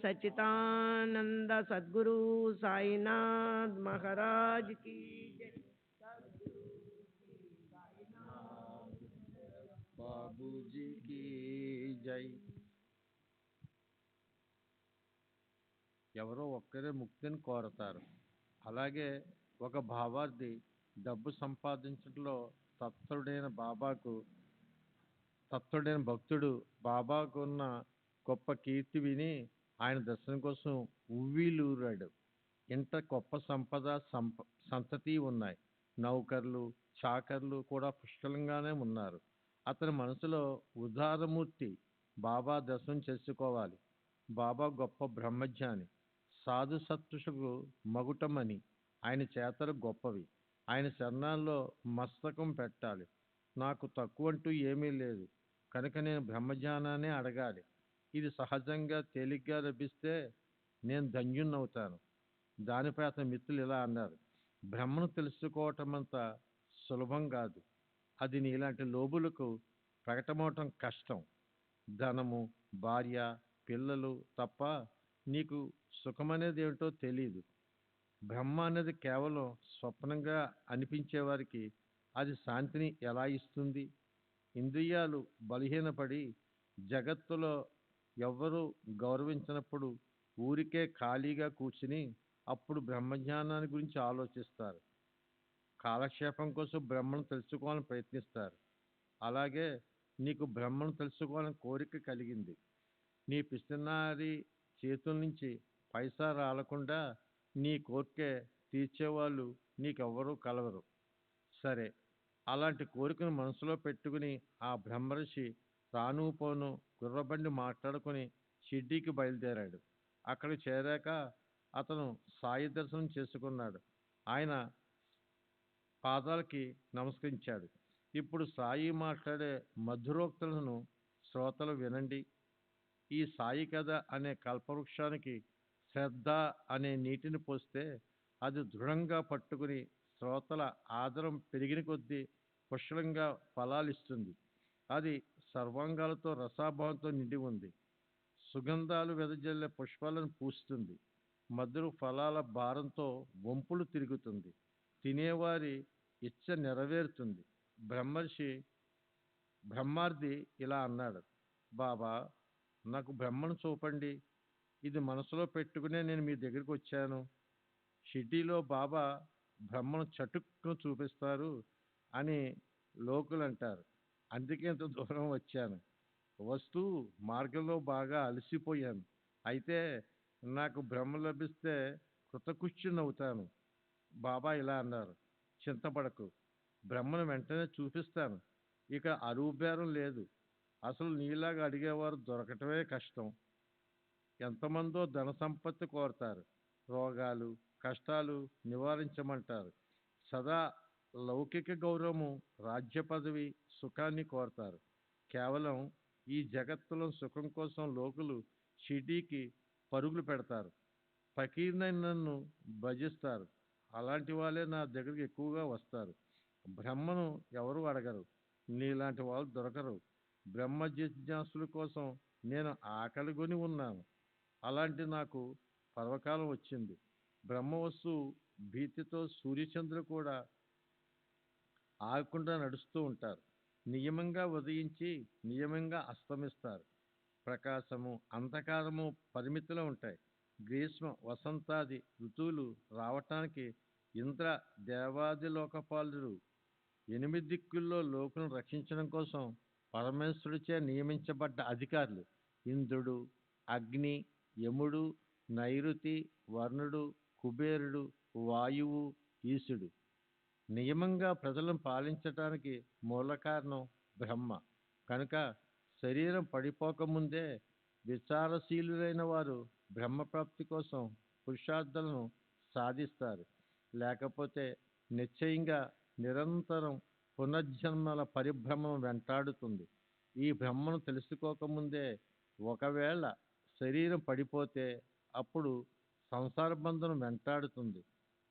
[SPEAKER 10] సచ్చిదానంద సద్గురు సాయినాథ్ మహారాజ్ కి జై.
[SPEAKER 8] బాబూజీకి జై. ఎవరో ఒక్కరే ముక్తిని కోరతారు. అలాగే ఒక భావార్థి డబ్బు సంపాదించడంలో తత్పరుడైన భక్తుడు బాబాకున్న గొప్ప కీర్తి విని ఆయన దర్శనం కోసం ఉవ్విలూరాడు. ఇంత గొప్ప సంతతి ఉన్నాయి. నౌకర్లు, చాకర్లు కూడా పుష్కలంగానే ఉన్నారు. అతని మనసులో ఉదారమూర్తి బాబా దర్శనం చేసుకోవాలి. బాబా గొప్ప బ్రహ్మజ్ఞాని, సాధు సత్పురుషులకు మగుటమని ఆయన చేతలు గొప్పవి. ఆయన శరణాల్లో మస్తకం పెట్టాలి. నాకు తక్కువంటూ ఏమీ లేదు కనుక నేను బ్రహ్మజ్ఞానాన్ని అడగాలి. ఇది సహజంగా తేలిగ్గా లభిస్తే నేను ధన్యున్నవుతాను. దానిపై అతని మిత్రులు ఇలా అన్నారు: బ్రహ్మను తెలుసుకోవటమంత సులభం కాదు. అది నీలాంటి లోబులకు ప్రకటమవటం కష్టం. ధనము, భార్య, పిల్లలు తప్ప నీకు సుఖమనేది ఏమిటో తెలీదు. బ్రహ్మ అనేది కేవలం స్వప్నంగా అనిపించే వారికి అది శాంతిని ఎలా ఇస్తుంది? ఇంద్రియాలు బలహీనపడి జగత్తులో ఎవ్వరూ గౌరవించినప్పుడు ఊరికే ఖాళీగా కూర్చుని అప్పుడు బ్రహ్మజ్ఞానాన్ని గురించి ఆలోచిస్తారు. కాలక్షేపం కోసం బ్రహ్మను తెలుసుకోవాలని ప్రయత్నిస్తారు. అలాగే నీకు బ్రహ్మను తెలుసుకోవాలని కోరిక కలిగింది. నీ పిసినారి చేతుల నుంచి పైసా రాలకుండా నీ కోరికే తీర్చేవాళ్ళు నీకెవ్వరూ కలవరు. సరే, అలాంటి కోరికను మనసులో పెట్టుకుని ఆ బ్రహ్మర్షి రాను పోను గుర్రబండి మాట్లాడుకుని షిర్డీకి బయలుదేరాడు. అక్కడికి చేరాక అతను సాయి దర్శనం చేసుకున్నాడు. ఆయన పాదాలకి నమస్కరించాడు. ఇప్పుడు సాయి మాట్లాడే మధురోక్తులను శ్రోతలు వినండి. ఈ సాయి కథ అనే కల్పవృక్షానికి శ్రద్ధ అనే నీటిని పోస్తే అది దృఢంగా పట్టుకుని శ్రోతల ఆదరం పెరిగిన కొద్దీ పుష్కలంగా ఫలాలిస్తుంది. అది సర్వాంగాలతో రసాభావంతో నిండి ఉంది. సుగంధాలు వెదజల్లే పుష్పాలను పూస్తుంది. మధుర ఫలాల భారంతో వంపులు తిరుగుతుంది. తినేవారి ఇచ్చ నెరవేరుతుంది. బ్రహ్మార్థి ఇలా అన్నాడు: బాబా, నాకు బ్రహ్మను చూపండి. ఇది మనసులో పెట్టుకునే నేను మీ దగ్గరికి వచ్చాను. షిరిడీలో బాబా బ్రహ్మను చటుక్కున చూపిస్తారు అని లోకులు అంటారు. అందుకే ఇంత దూరం వచ్చాను. వస్తూ మార్గంలో బాగా అలసిపోయాను. అయితే నాకు బ్రహ్మ లభిస్తే కృతకృత్యునవుతాను. బాబా ఇలా అన్నారు, చింతపడకు, బ్రహ్మను వెంటనే చూపిస్తాను. ఇక అరువు బేరం లేదు. అసలు నీలాగా అడిగేవారు దొరకటమే కష్టం. ఎంతమందో ధన సంపత్తి కోరతారు, రోగాలు కష్టాలు నివారించమంటారు. సదా లౌకిక గౌరవము, రాజ్య పదవి, సుఖాన్ని కోరతారు. కేవలం ఈ జగత్తులో సుఖం కోసం లోకులు షిర్డీకి పరుగులు పెడతారు. ఫకీర్నైన నన్ను భజిస్తారు. అలాంటి వాళ్ళే నా దగ్గరికి ఎక్కువగా వస్తారు. బ్రహ్మను ఎవరు అడగరు. నీలాంటి వాళ్ళు దొరకరు. బ్రహ్మ జిజ్ఞాసుల కోసం నేను ఆకలిగొని ఉన్నాను. అలాంటి నాకు పర్వకాలం వచ్చింది. బ్రహ్మవస్తు భీతితో సూర్యచంద్రులు కూడా ఆగకుండా నడుస్తూ ఉంటారు. నియమంగా ఉదయించి నియమంగా అస్తమిస్తారు. ప్రకాశము అంధకారము పరిమితిలో ఉంటాయి. గ్రీష్మ వసంతాది ఋతువులు రావటానికి ఇంద్ర దేవాది లోకపాలుడు 8 దిక్కుల్లో లోకులను రక్షించడం కోసం పరమేశ్వరుడిచే నియమించబడ్డ అధికారులు ఇంద్రుడు, అగ్ని, యముడు, నైరుతి, వర్ణుడు, కుబేరుడు, వాయువు, ఈశుడు. నియమంగా ప్రజలను పాలించటానికి మూల కారణం బ్రహ్మ. కనుక శరీరం పడిపోకముందే విచారశీలురైన వారు బ్రహ్మప్రాప్తి కోసం పురుషార్థులను సాధిస్తారు. లేకపోతే నిశ్చయంగా నిరంతరం పునర్జన్మల పరిభ్రమం వెంటాడుతుంది. ఈ బ్రహ్మను తెలుసుకోకముందే ఒకవేళ శరీరం పడిపోతే అప్పుడు సంసార బంధనం వెంటాడుతుంది.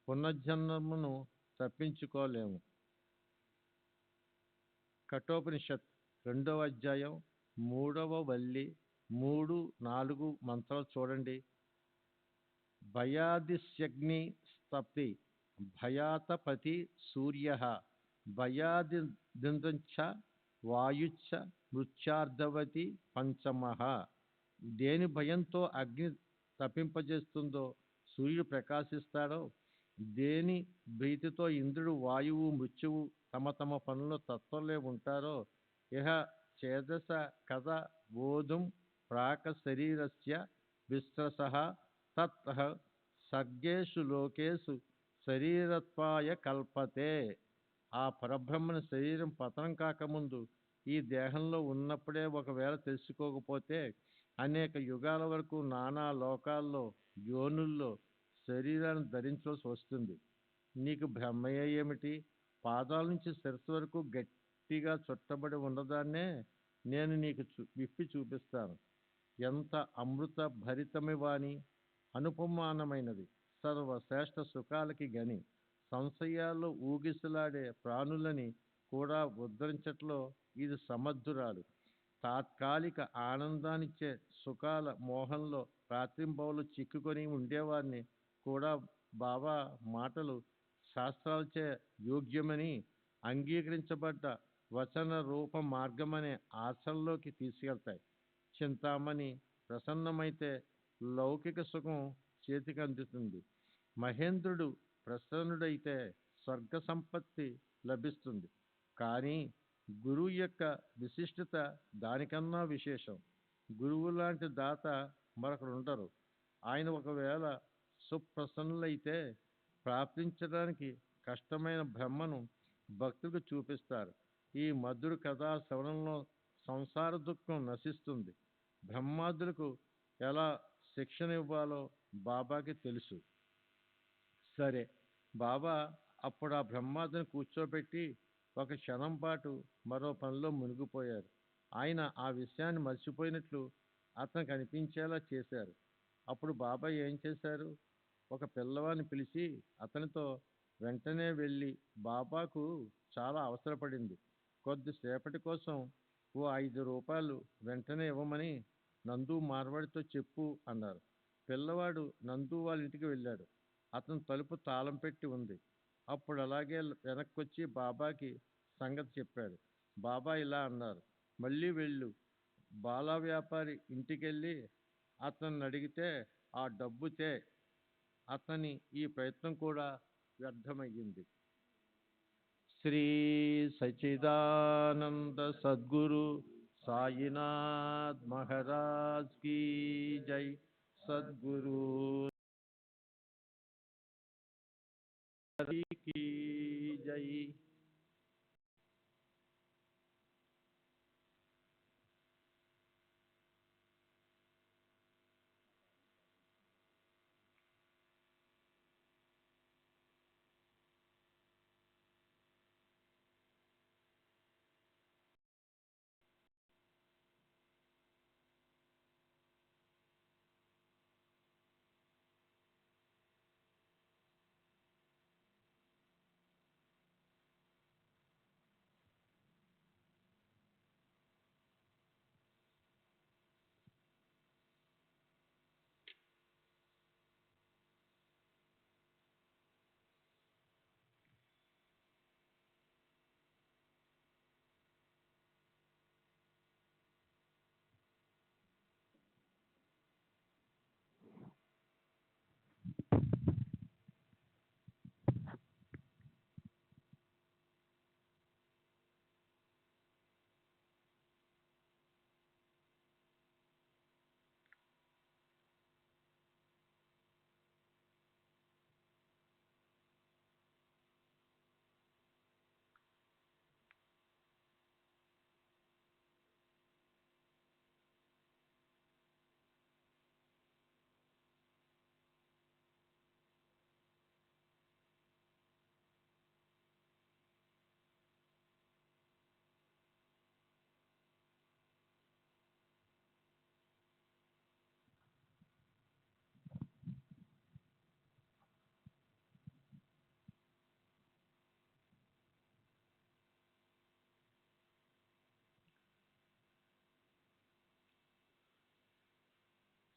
[SPEAKER 8] పునర్జన్మను తప్పించుకోలేము. కఠోపనిషత్ 2వ అధ్యాయం 3వ వల్లి 3, 4 మంత్రాలు చూడండి. భయాదిశ్యగ్ని స్తప్తి భయాతపతి సూర్య భయాదింద్రంచ వాయుచ్చ మృత్యార్ధవతి పంచమః. దేని భయంతో అగ్ని తప్పింపజేస్తుందో సూర్యుడు ప్రకాశిస్తాడో, దేని భీతితో ఇంద్రుడు, వాయువు, మృత్యువు తమ తమ పనుల్లో తత్పరులై ఉంటారో, ఇహ చేదస కథ బోధుం ప్రాక శరీరస్య విశ్రసః తతః సర్గేషు లోకేషు శరీరత్వాయ కల్పతే. ఆ పరబ్రహ్మని శరీరం పతనం కాకముందు ఈ దేహంలో ఉన్నప్పుడే ఒకవేళ తెలుసుకోకపోతే అనేక యుగాల వరకు నానా లోకాల్లో యోనుల్లో శరీరాన్ని ధరించవలసి వస్తుంది. నీకు బ్రహ్మయ్య ఏమిటి? పాదాల నుంచి శిరస్సు వరకు గట్టిగా చుట్టబడి ఉన్నదాన్నే నేను నీకు విప్పి చూపిస్తాను. ఎంత అమృత భరితమివాని, అనుపమానమైనది, సర్వశ్రేష్ఠ సుఖాలకి గని, సంశయాల్లో ఊగిసలాడే ప్రాణులని కూడా ఉద్ధరించట్లో ఇది సమర్థురాలు. తాత్కాలిక ఆనందాన్నిచ్చే సుఖాల మోహంలో రాత్రింబవలు చిక్కుకొని ఉండేవారిని కూడా బాబా మాటలు శాస్త్రాలచే యోగ్యమని అంగీకరించబడ్డ వచన రూప మార్గమనే ఆచరణలోకి తీసుకెళ్తాయి. చింతామణి ప్రసన్నమైతే లౌకిక సుఖం చేతికి అందుతుంది. మహేంద్రుడు ప్రసన్నుడైతే స్వర్గ సంపత్తి లభిస్తుంది. కానీ గురువు యొక్క విశిష్టత దానికన్నా విశేషం. గురువు లాంటి దాత మరొకరుండరు. ఆయన ఒకవేళ సుప్రసన్నులైతే ప్రాప్తించడానికి కష్టమైన బ్రహ్మను భక్తులకు చూపిస్తారు. ఈ మధుర కథా శ్రవణంలో సంసార దుఃఖం నశిస్తుంది. బ్రహ్మాదులకు ఎలా శిక్షణ ఇవ్వాలో బాబాకి తెలుసు. సరే, బాబా అప్పుడు ఆ బ్రహ్మాదుని కూర్చోబెట్టి ఒక క్షణం పాటు మరో పనిలో మునిగిపోయారు. ఆయన ఆ విషయాన్ని మర్చిపోయినట్లు అతనికి అనిపించేలా చేశారు. అప్పుడు బాబా ఏం చేశారు? ఒక పిల్లవాడిని పిలిచి అతనితో వెంటనే వెళ్ళి బాబాకు చాలా అవసరపడింది. కొద్దిసేపటి కోసం ఓ 5 రూపాయలు వెంటనే ఇవ్వమని నందు మార్వాడితో చెప్పు అన్నారు. పిల్లవాడు నందు వాళ్ళ ఇంటికి వెళ్ళాడు. అతను తలుపు తాళం పెట్టి ఉంది. అప్పుడు అలాగే వెనక్కొచ్చి బాబాకి సంగతి చెప్పాడు. బాబా ఇలా అన్నారు, మళ్ళీ వెళ్ళు, బాలా వ్యాపారి ఇంటికెళ్ళి
[SPEAKER 11] అతన్ని అడిగితే ఆ డబ్బుతే అతని ఈ ప్రయత్నం కూడా వ్యర్థమయ్యింది. శ్రీ సచ్చిదానంద సద్గురు సాయినాథ్ మహారాజ్ కీ జై. సద్గురు की जय.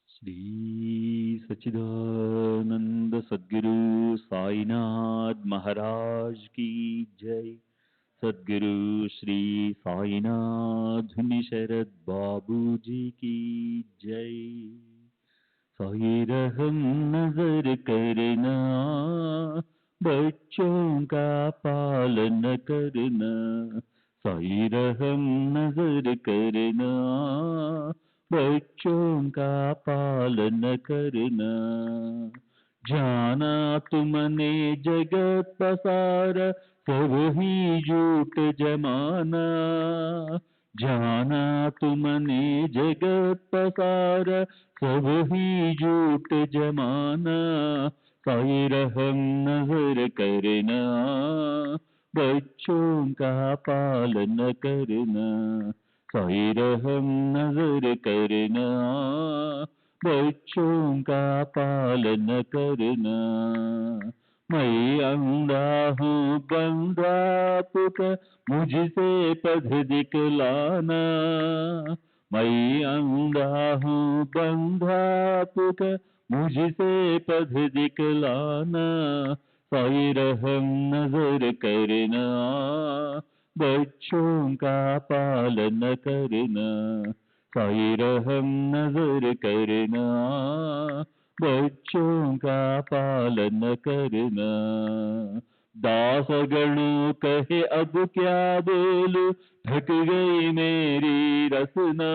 [SPEAKER 3] श्री सच्चिदानंद सद्गुरु साईनाथ महाराज की जय. सद्गुरु श्री साईनाथ शरद बाबू जी की जय. साई रहम नजर करना, बच्चों का पालन करना. साई रहम नजर करना, बच्चों का पालन करना. जाना तुमने जगत पसारा, सब ही झूठ जमाना. जाना तुमने जगत पसारा, सब ही झूठ जमाना. साई रहम नजर करना, बच्चों का पालन करना. साई रहम नजर करना, बच्चों का पालन करना. मैं अंधा हूँ बंदा पुकार, मुझसे पथ दिखलाना. मैं अंधा हूँ बंधा पुकार, मुझसे पथ दिखलाना. साई रहम नजर करना, बच्चों का पालन करना. साई रहम नजर करना, बच्चों का पालन करना. दासगणों कहे अब क्या बोलूं, थक गई मेरी रसना.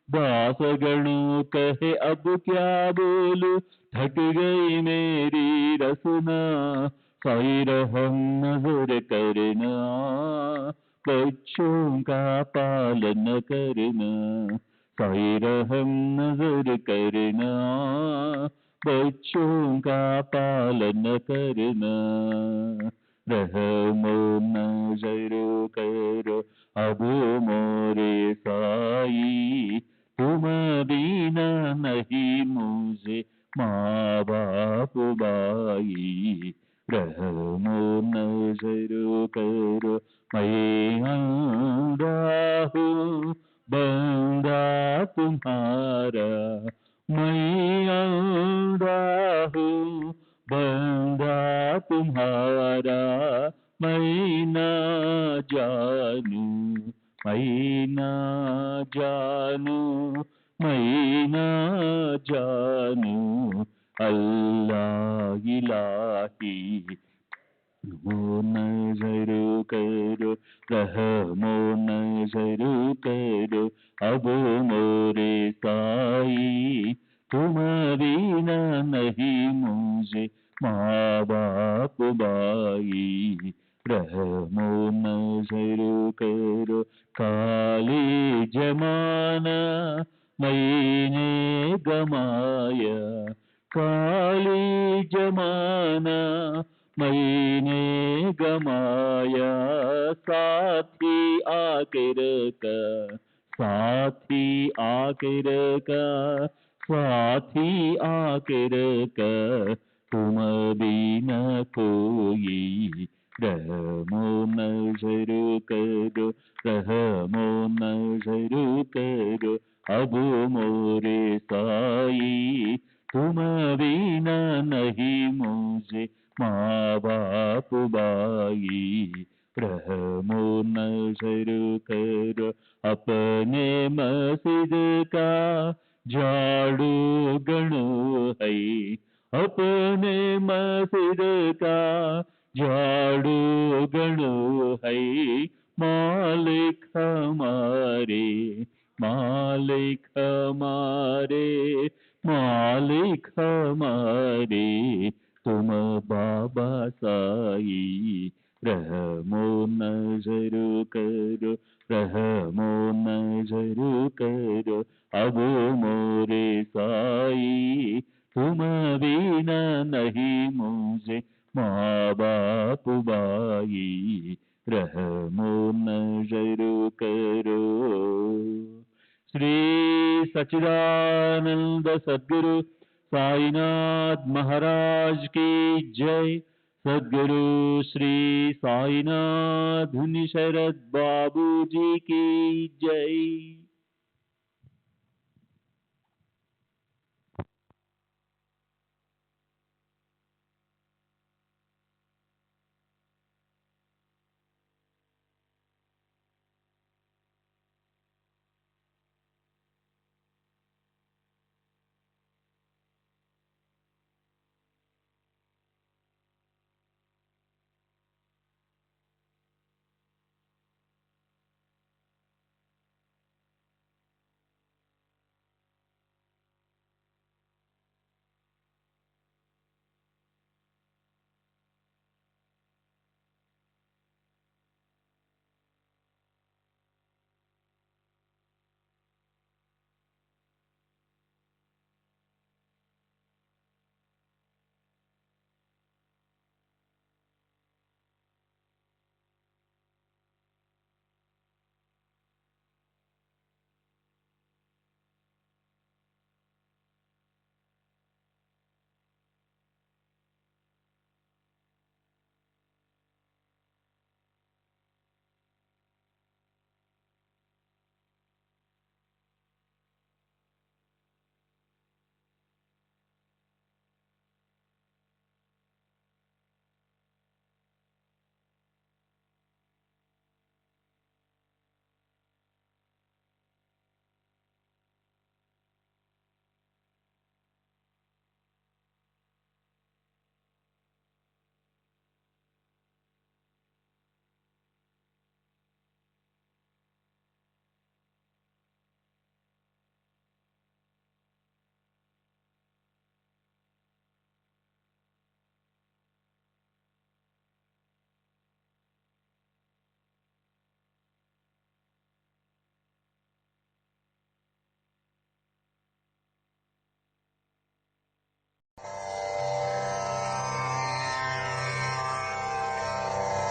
[SPEAKER 3] दासगणों कहे अब क्या बोलूं, थक गई मेरी रसना. साई रहम नजर करना, बच्चों का पालन करना. साई रहम नजर करना, बच्चों का पालन करना. रहमो नजर करो अब मोरे साई, तुम बिना नहीं मुझे माँ बाप भाई. रहमो नजर करो मैं अंधा हूँ बंदा तुम्हारा. मैं अंधा हूँ बंदा तुम्हारा. मैं ना जानू, मैं ना जानू मैं ना जानूं अल्लाह इलाही, वो नजर करो रहमो नजर करो अब मोरे साई, तुम बिना नहीं मुझे माँ बाप भाई, रहमो नजर करो काली जमाना मैंने गमाया, काली जमाना मैंने गमाया, साथी आकर का साथी आकर का साथी आकर का तुम बिना कोई, रहमो नजर करो रहमो नजर करो अब मोरे साई, तुम बिना नहीं मुझे माँ बाप भाई, रहमो नजर करो अपने मस्जिद का झाड़ू गणो है, अपने मस्जिद का झाड़ू गणो है, मालिक हमारे मालिक हमारे मालिक हमारे तुम बाबा साई, रहमो नजर करो रहमो नजर करो अब मोरे साई, तुम बिना नहीं मुझे माँ बाप भाई, रहमो नजर करो। श्री सच्चिदानंद सद्गुरु साईनाथ महाराज की जय। सद्गुरु श्री साईनाथ धुनी शरद बाबू जी की जय।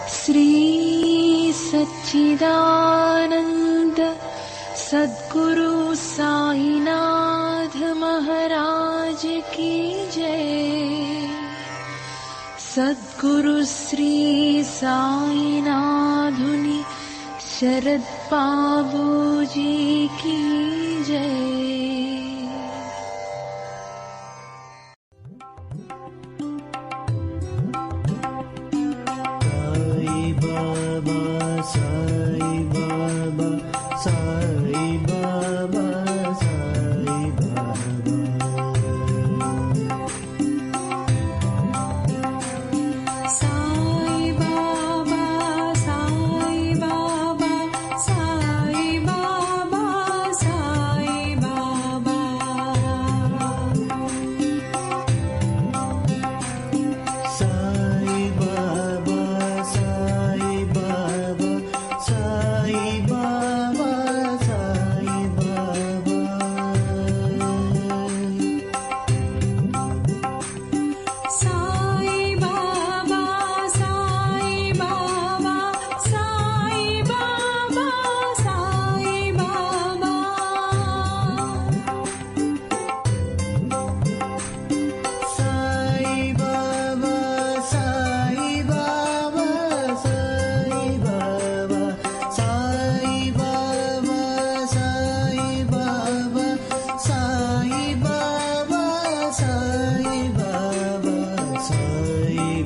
[SPEAKER 1] श्री सच्चिदानंद सद्गुरु साईनाथ महाराज की जय। सद्गुरु श्री साईनाथुनि शरद बाबू जी की जय।
[SPEAKER 2] साई बाबा साई बाबा साई